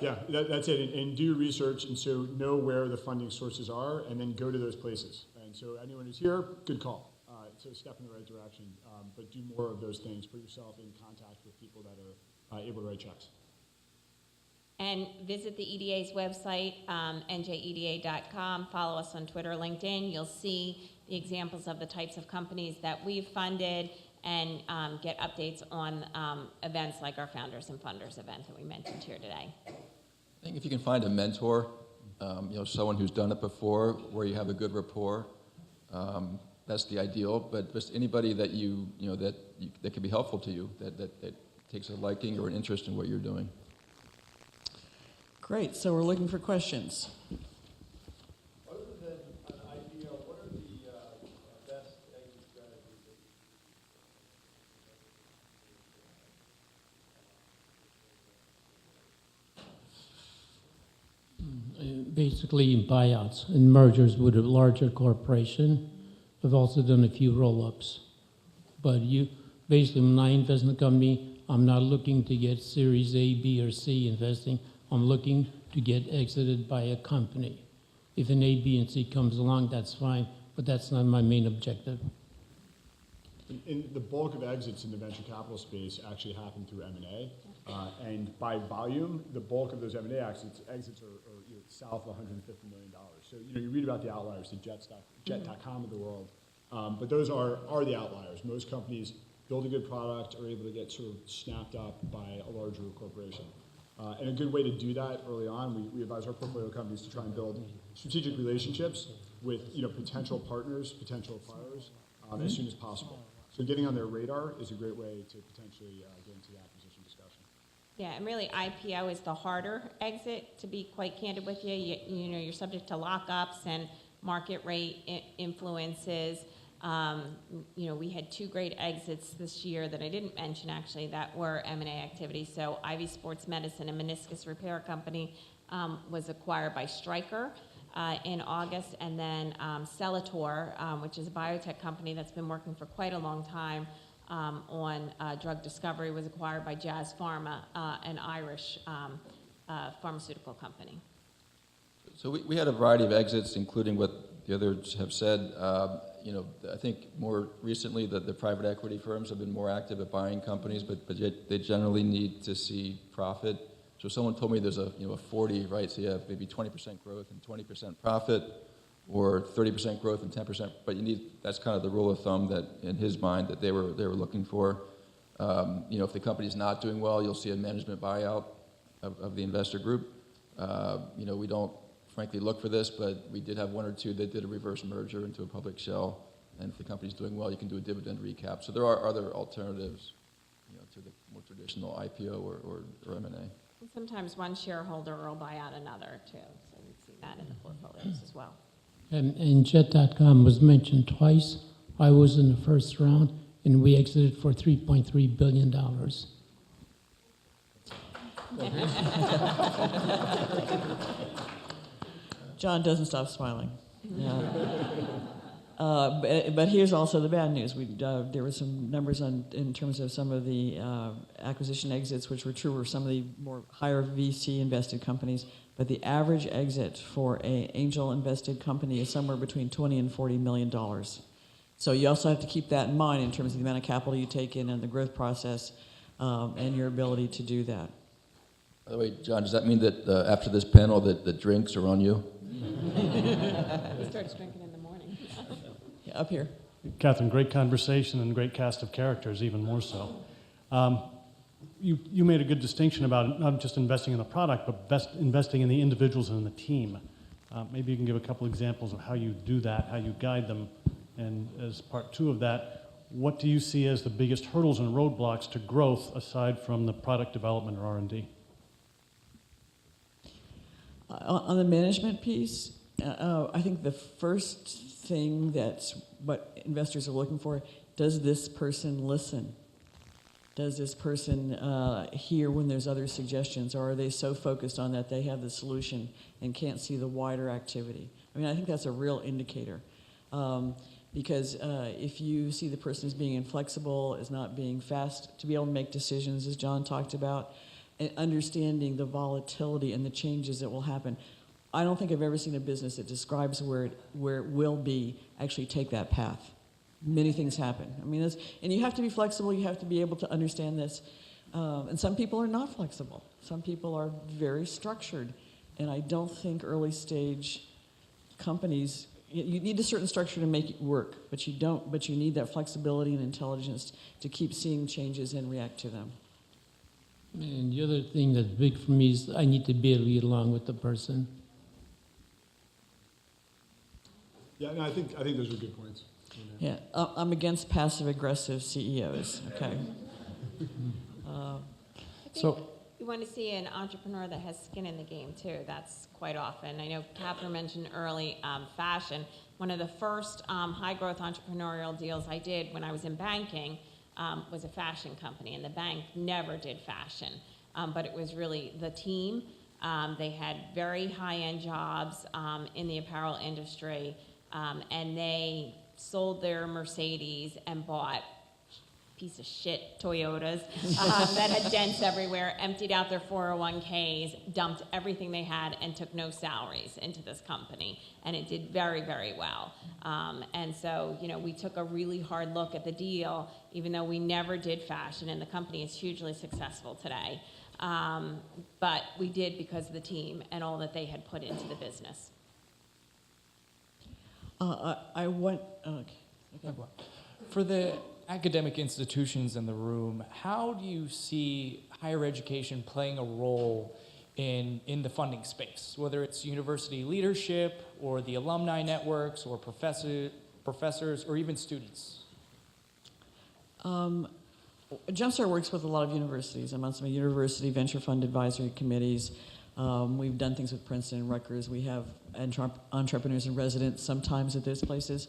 Yeah, that's it. And do your research, and so know where the funding sources are, and then go to those places. And so anyone who's here, good call. So step in the right direction, but do more of those things. Put yourself in contact with people that are able to write checks. And visit the EDA's website, njeda.com. Follow us on Twitter, LinkedIn. You'll see the examples of the types of companies that we've funded, and get updates on events like our Founders and Funders event that we mentioned here today. I think if you can find a mentor, someone who's done it before, where you have a good rapport, that's the ideal. But just anybody that that can be helpful to you, that takes a liking or an interest in what you're doing. Great. So we're looking for questions. Other than an idea, what are the best exit strategies that Basically, buyouts and mergers with a larger corporation. I've also done a few roll-ups. But basically, when I invest in a company, I'm not looking to get Series A, B, or C investing. I'm looking to get exited by a company. If an A, B, and C comes along, that's fine, but that's not my main objective. In the bulk of exits in the venture capital space actually happen through M&A, and by volume, the bulk of those M&A exits are south of $150 million. So you read about the outliers, the Jet.com of the world, but those are the outliers. Most companies build a good product, are able to get sort of snapped up by a larger corporation. And a good way to do that early on, we advise our portfolio companies to try and build strategic relationships with potential partners, potential acquirers, as soon as possible. So getting on their radar is a great way to potentially get into the acquisition discussion. Yeah, and really IPO is the harder exit, to be quite candid with you. You're subject to lockups and market rate influences. We had 2 great exits this year that I didn't mention actually that were M&A activities. So Ivy Sports Medicine, a meniscus repair company, was acquired by Stryker in August, and then Celator, which is a biotech company that's been working for quite a long time on drug discovery, was acquired by Jazz Pharma, an Irish pharmaceutical company. So we had a variety of exits, including what the others have said. I think more recently that the private equity firms have been more active at buying companies, but yet they generally need to see profit. So someone told me there's a 40, right? So you have maybe 20% growth and 20% profit, or 30% growth and 10%. But that's kind of the rule of thumb that in his mind that they were looking for. If the company's not doing well, you'll see a management buyout of the investor group. We don't frankly look for this, but we did have 1 or 2 that did a reverse merger into a public shell. And if the company's doing well, you can do a dividend recap. So there are other alternatives, to the more traditional IPO or M&A. And sometimes one shareholder will buy out another too. So we see that in the portfolios as well. And Jet.com was mentioned twice. I was in the first round, and we exited for $3.3 billion. John doesn't stop smiling. But here's also the bad news. There were some numbers in terms of some of the acquisition exits, which were true for some of the more higher VC invested companies. But the average exit for an angel invested company is somewhere between $20 and $40 million. So you also have to keep that in mind in terms of the amount of capital you take in and the growth process and your ability to do that. By the way, John, does that mean that after this panel that the drinks are on you? He starts drinking in the morning. Yeah, up here. Catherine, great conversation and great cast of characters, even more so. You made a good distinction about not just investing in the product, but investing in the individuals and in the team. Maybe you can give a couple examples of how you do that, how you guide them, and as part 2 of that, what do you see as the biggest hurdles and roadblocks to growth aside from the product development or R&D? On the management piece, I think the first thing that's what investors are looking for, does this person listen? Does this person hear when there's other suggestions, or are they so focused on that they have the solution and can't see the wider activity? I mean, I think that's a real indicator. Because if you see the person as being inflexible, as not being fast to be able to make decisions, as John talked about, and understanding the volatility and the changes that will happen. I don't think I've ever seen a business that describes where it will be actually take that path. Many things happen. I mean, and you have to be flexible. You have to be able to understand this. And some people are not flexible. Some people are very structured. And I don't think early stage companies, you need a certain structure to make it work, but you need that flexibility and intelligence to keep seeing changes and react to them. And the other thing that's big for me is I need to be able to get along with the person. Yeah, no, I think those are good points. Yeah, I'm against passive-aggressive CEOs, okay? So, You want to see an entrepreneur that has skin in the game too. That's quite often. I know Catherine mentioned early fashion. One of the first high growth entrepreneurial deals I did when I was in banking was a fashion company, and the bank never did fashion, but it was really the team. They had very high-end jobs in the apparel industry, and they sold their Mercedes and bought piece of shit Toyotas that had dents everywhere, emptied out their 401ks, dumped everything they had, and took no salaries into this company. And it did very, very well. And so, you know, we took a really hard look at the deal, even though we never did fashion, and the company is hugely successful today. But we did because of the team and all that they had put into the business. I want, okay. For the academic institutions in the room, how do you see higher education playing a role in the funding space, whether it's university leadership or the alumni networks or professors or even students? Jumpstart works with a lot of universities. I'm on some university venture fund advisory committees. We've done things with Princeton and Rutgers. We have entrepreneurs in residence sometimes at those places.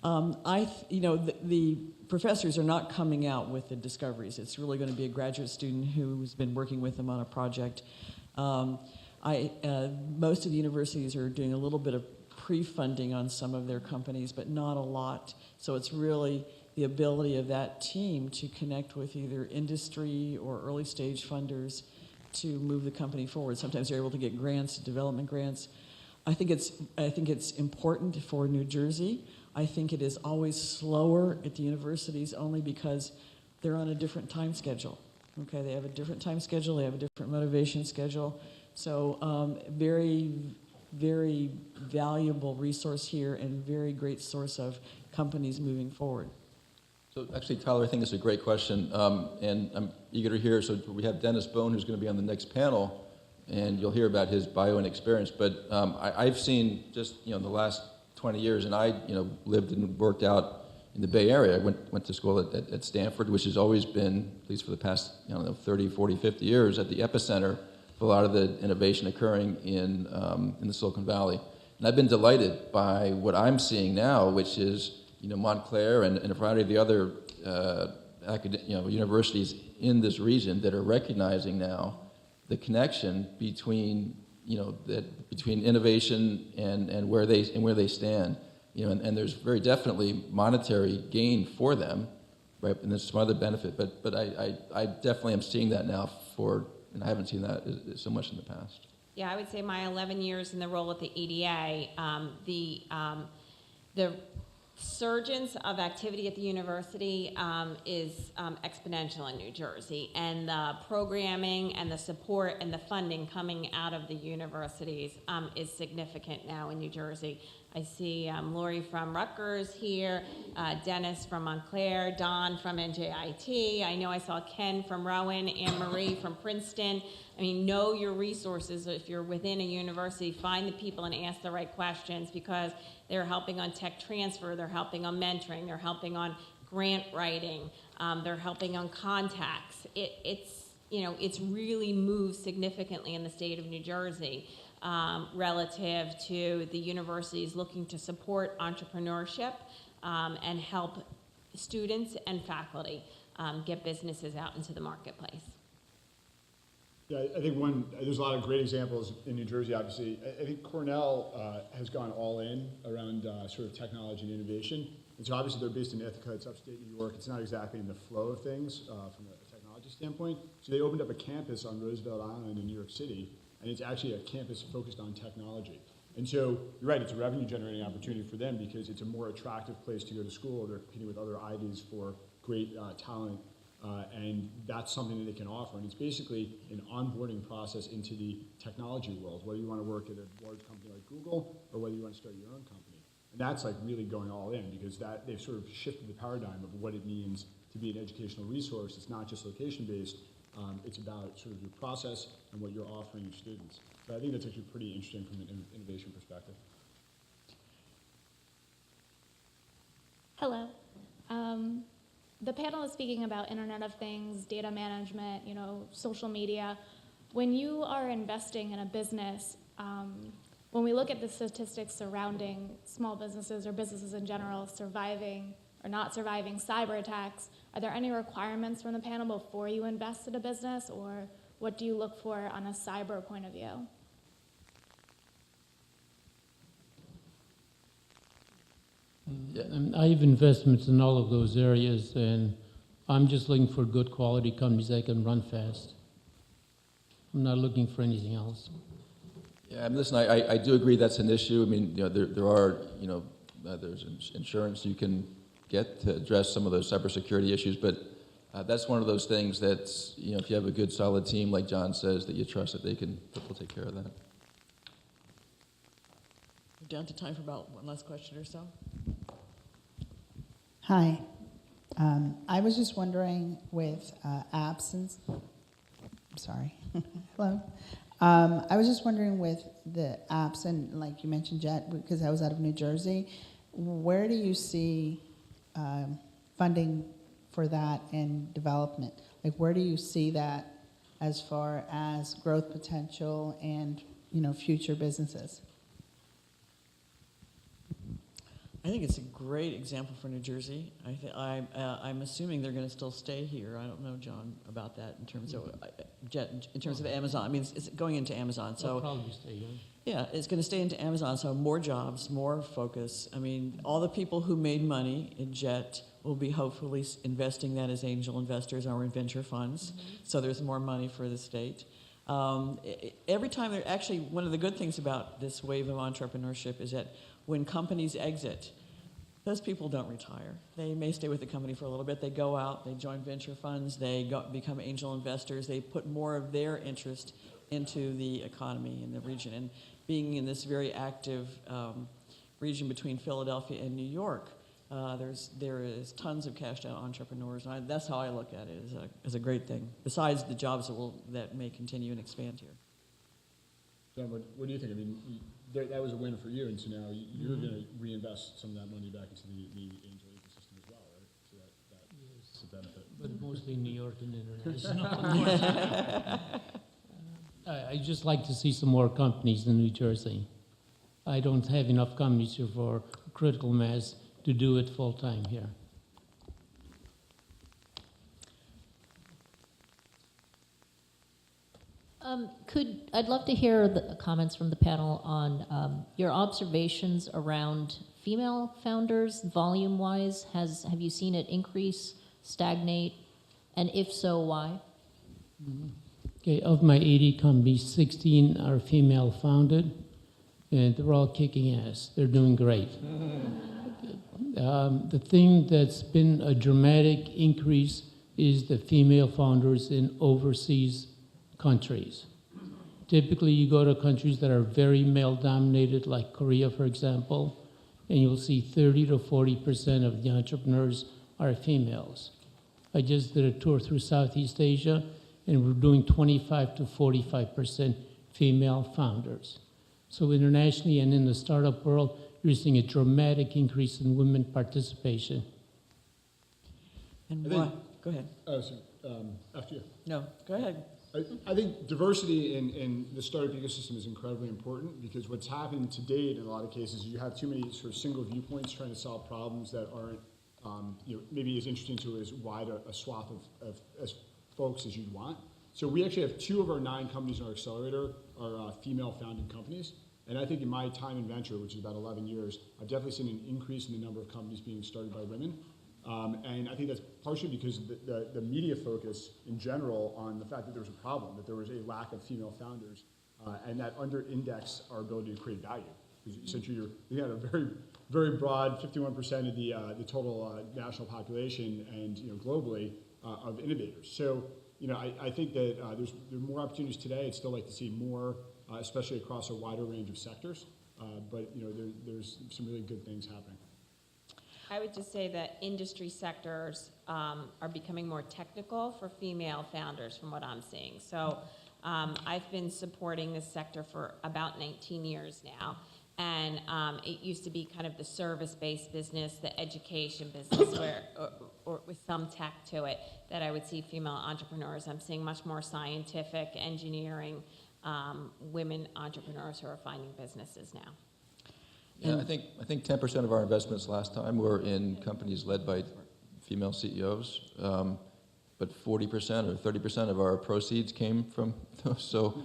The professors are not coming out with the discoveries. It's really going to be a graduate student who's been working with them on a project. Most of the universities are doing a little bit of pre-funding on some of their companies, but not a lot. So it's really the ability of that team to connect with either industry or early stage funders to move the company forward. Sometimes they're able to get grants, development grants. I think it's important for New Jersey. I think it is always slower at the universities only because they're on a different time schedule. Okay, they have a different time schedule, they have a different motivation schedule. So very, very valuable resource here and very great source of companies moving forward. So actually, Tyler, I think it's a great question, and I'm eager to hear. So we have Dennis Bone, who's going to be on the next panel, and you'll hear about his bio and experience. But I've seen just in the last 20 years, and I lived and worked out in the Bay Area. I went to school at Stanford, which has always been, at least for the past 30, 40, 50 years, at the epicenter of a lot of the innovation occurring in the Silicon Valley. And I've been delighted by what I'm seeing now, which is Montclair and a variety of the other universities in this region that are recognizing now the connection between between innovation and where they stand, and there's very definitely monetary gain for them, right? And there's some other benefit, but I definitely am seeing that now and I haven't seen that so much in the past. Yeah, I would say my 11 years in the role at the EDA, the surgence of activity at the university is exponential in New Jersey, and the programming and the support and the funding coming out of the universities is significant now in New Jersey. I see Lori from Rutgers here, Dennis from Montclair, Don from NJIT. I know I saw Ken from Rowan, Anne Marie from Princeton. I mean, know your resources. If you're within a university, find the people and ask the right questions, because they're helping on tech transfer, they're helping on mentoring, they're helping on grant writing, they're helping on contacts. It's really moved significantly in the state of New Jersey. Relative to the universities looking to support entrepreneurship and help students and faculty get businesses out into the marketplace. Yeah, I think there's a lot of great examples in New Jersey, obviously. I think Cornell has gone all in around sort of technology and innovation. And so obviously they're based in Ithaca, it's upstate New York. It's not exactly in the flow of things from a technology standpoint. So they opened up a campus on Roosevelt Island in New York City, and it's actually a campus focused on technology. And so you're right, it's a revenue generating opportunity for them because it's a more attractive place to go to school. They're competing with other Ivies for great talent. And that's something that they can offer. And it's basically an onboarding process into the technology world, whether you want to work at a large company like Google or whether you want to start your own company. And that's like really going all in, because they've sort of shifted the paradigm of what it means to be an educational resource. It's not just location-based. It's about sort of your process and what you're offering your students. So I think that's actually pretty interesting from an innovation perspective. Hello. The panel is speaking about Internet of Things, data management, social media. When you are investing in a business, when we look at the statistics surrounding small businesses or businesses in general surviving or not surviving cyber attacks, are there any requirements from the panel before you invest in a business, or what do you look for on a cyber point of view? I have investments in all of those areas, and I'm just looking for good quality companies that can run fast. I'm not looking for anything else. Yeah, I mean, listen, I do agree that's an issue. I mean, there are, there's insurance you can get to address some of those cybersecurity issues, but that's one of those things that's, if you have a good, solid team, like John says, that you trust that they'll take care of that. We're down to time for about one last question or so. Hi. I was just wondering with absence, I'm sorry, hello. I was just wondering with the apps and like you mentioned Jet, because I was out of New Jersey, where do you see funding for that and development? Like where do you see that as far as growth potential and, future businesses? I think it's a great example for New Jersey. I'm assuming they're going to still stay here. I don't know, John, about that in terms of in terms of Amazon. I mean, it's going into Amazon, They'll so probably stay here. yeah, it's going to stay into Amazon. So more jobs, more focus. I mean, all the people who made money in Jet will be hopefully investing that as angel investors or in venture funds. So there's more money for the state. Every time actually, one of the good things about this wave of entrepreneurship is that when companies exit, those people don't retire. They may stay with the company for a little bit. They go out, they join venture funds, they become angel investors. They put more of their interest into the economy in the region. And being in this very active region between Philadelphia and New York, there is tons of cashed out entrepreneurs. And that's how I look at it as a great thing, besides the jobs that may continue and expand here. John, what do you think? I mean, that was a win for you, and so now you're going to reinvest some of that money back into the angel ecosystem as well, right? So that's a benefit. But mostly New York and international. I just like to see some more companies in New Jersey. I don't have enough companies here for critical mass to do it full time here. I'd love to hear the comments from the panel on your observations around female founders, volume-wise. Have you seen it increase, stagnate, and if so, why? Okay, of my 80 companies, 16 are female founded, and they're all kicking ass. They're doing great. The thing that's been a dramatic increase is the female founders in overseas countries. Typically, you go to countries that are very male-dominated, like Korea, for example, and you'll see 30 to 40% of the entrepreneurs are females. I just did a tour through Southeast Asia, and we're doing 25 to 45% female founders. So internationally and in the startup world, you're seeing a dramatic increase in women participation. And I think- why? Go ahead. Oh, so, after you. No, go ahead. I think diversity in the startup ecosystem is incredibly important because what's happened to date in a lot of cases, you have too many sort of single viewpoints trying to solve problems that aren't maybe as interesting to as wide a swath of as folks as you'd want. So we actually have 2 of our 9 companies in our accelerator are female-founded companies. And I think in my time in venture, which is about 11 years, I've definitely seen an increase in the number of companies being started by women. And I think that's partially because the media focus in general on the fact that there was a problem, that there was a lack of female founders, and that under-index our ability to create value. Because essentially you had a very, very broad 51% of the total national population and globally of innovators. So I think that there are more opportunities today. I'd still like to see more, especially across a wider range of sectors. But there's some really good things happening. I would just say that industry sectors are becoming more technical for female founders from what I'm seeing. So I've been supporting this sector for about 19 years now. And it used to be kind of the service-based business, the education business, or with some tech to it, that I would see female entrepreneurs. I'm seeing much more scientific, engineering, women entrepreneurs who are finding businesses now. Yeah, I think 10% of our investments last time were in companies led by female CEOs, but 40% or 30% of our proceeds came from those. So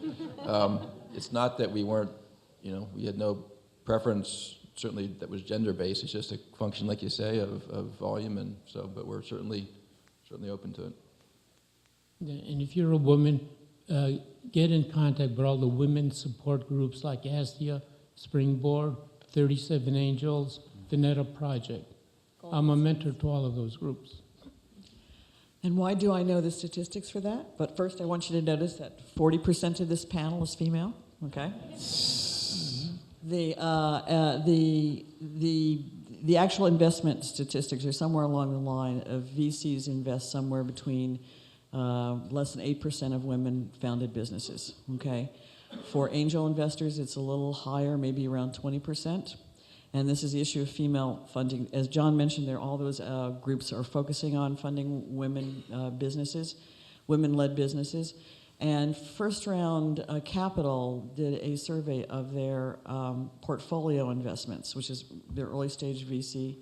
it's not that we weren't, we had no preference, certainly that was gender-based. It's just a function, like you say, of volume, and so. But we're certainly certainly open to it. And if you're a woman, get in contact with all the women support groups like ASTIA, Springboard, 37 Angels, Veneta Project. I'm a mentor to all of those groups. And why do I know the statistics for that? But first, I want you to notice that 40% of this panel is female. Okay. The actual investment statistics are somewhere along the line of VCs invest somewhere between less than 8% of women-founded businesses. Okay. For angel investors, it's a little higher, maybe around 20%. And this is the issue of female funding. As John mentioned, all those groups are focusing on funding women businesses, women-led businesses. And First Round Capital did a survey of their portfolio investments, which is their early stage VC,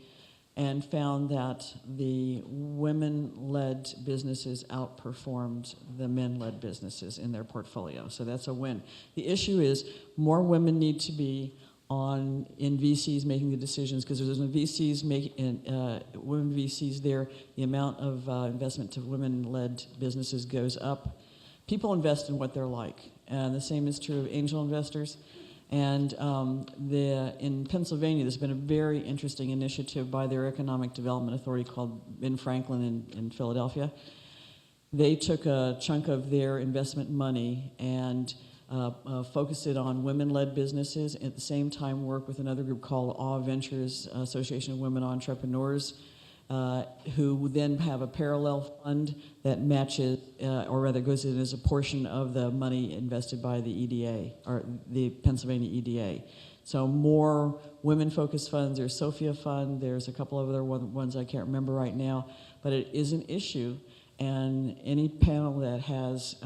and found that the women-led businesses outperformed the men-led businesses in their portfolio. So that's a win. The issue is more women need to be in VCs making the decisions, because there's no VCs women VCs there, the amount of investment to women-led businesses goes up. People invest in what they're like, and the same is true of angel investors. And in Pennsylvania, there's been a very interesting initiative by their Economic Development Authority called Ben Franklin in Philadelphia. They took a chunk of their investment money and focused it on women-led businesses. At the same time, work with another group called AW Ventures, Association of Women Entrepreneurs, who then have a parallel fund that matches, or rather goes in as a portion of the money invested by the EDA, or the Pennsylvania EDA. So more women-focused funds. There's Sophia Fund. There's a couple of other ones I can't remember right now, but it is an issue. And any panel that has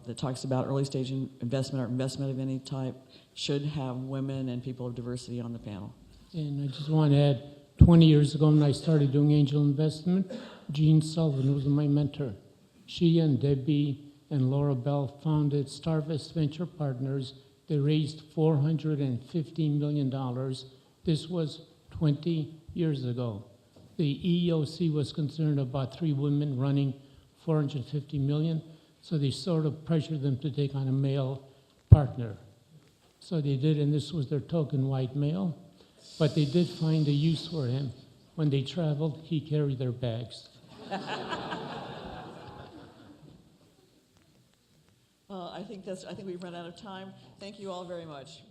that talks about early stage investment or investment of any type should have women and people of diversity on the panel. And I just want to add, 20 years ago when I started doing angel investment, Jean Sullivan was my mentor. She and Debbie and Laura Bell founded Starvest Venture Partners. They raised $450 million. This was 20 years ago. The EEOC was concerned about 3 women running $450 million, so they sort of pressured them to take on a male partner. So they did, and this was their token white male. But they did find a use for him. When they traveled, he carried their bags. I think we've run out of time. Thank you all very much.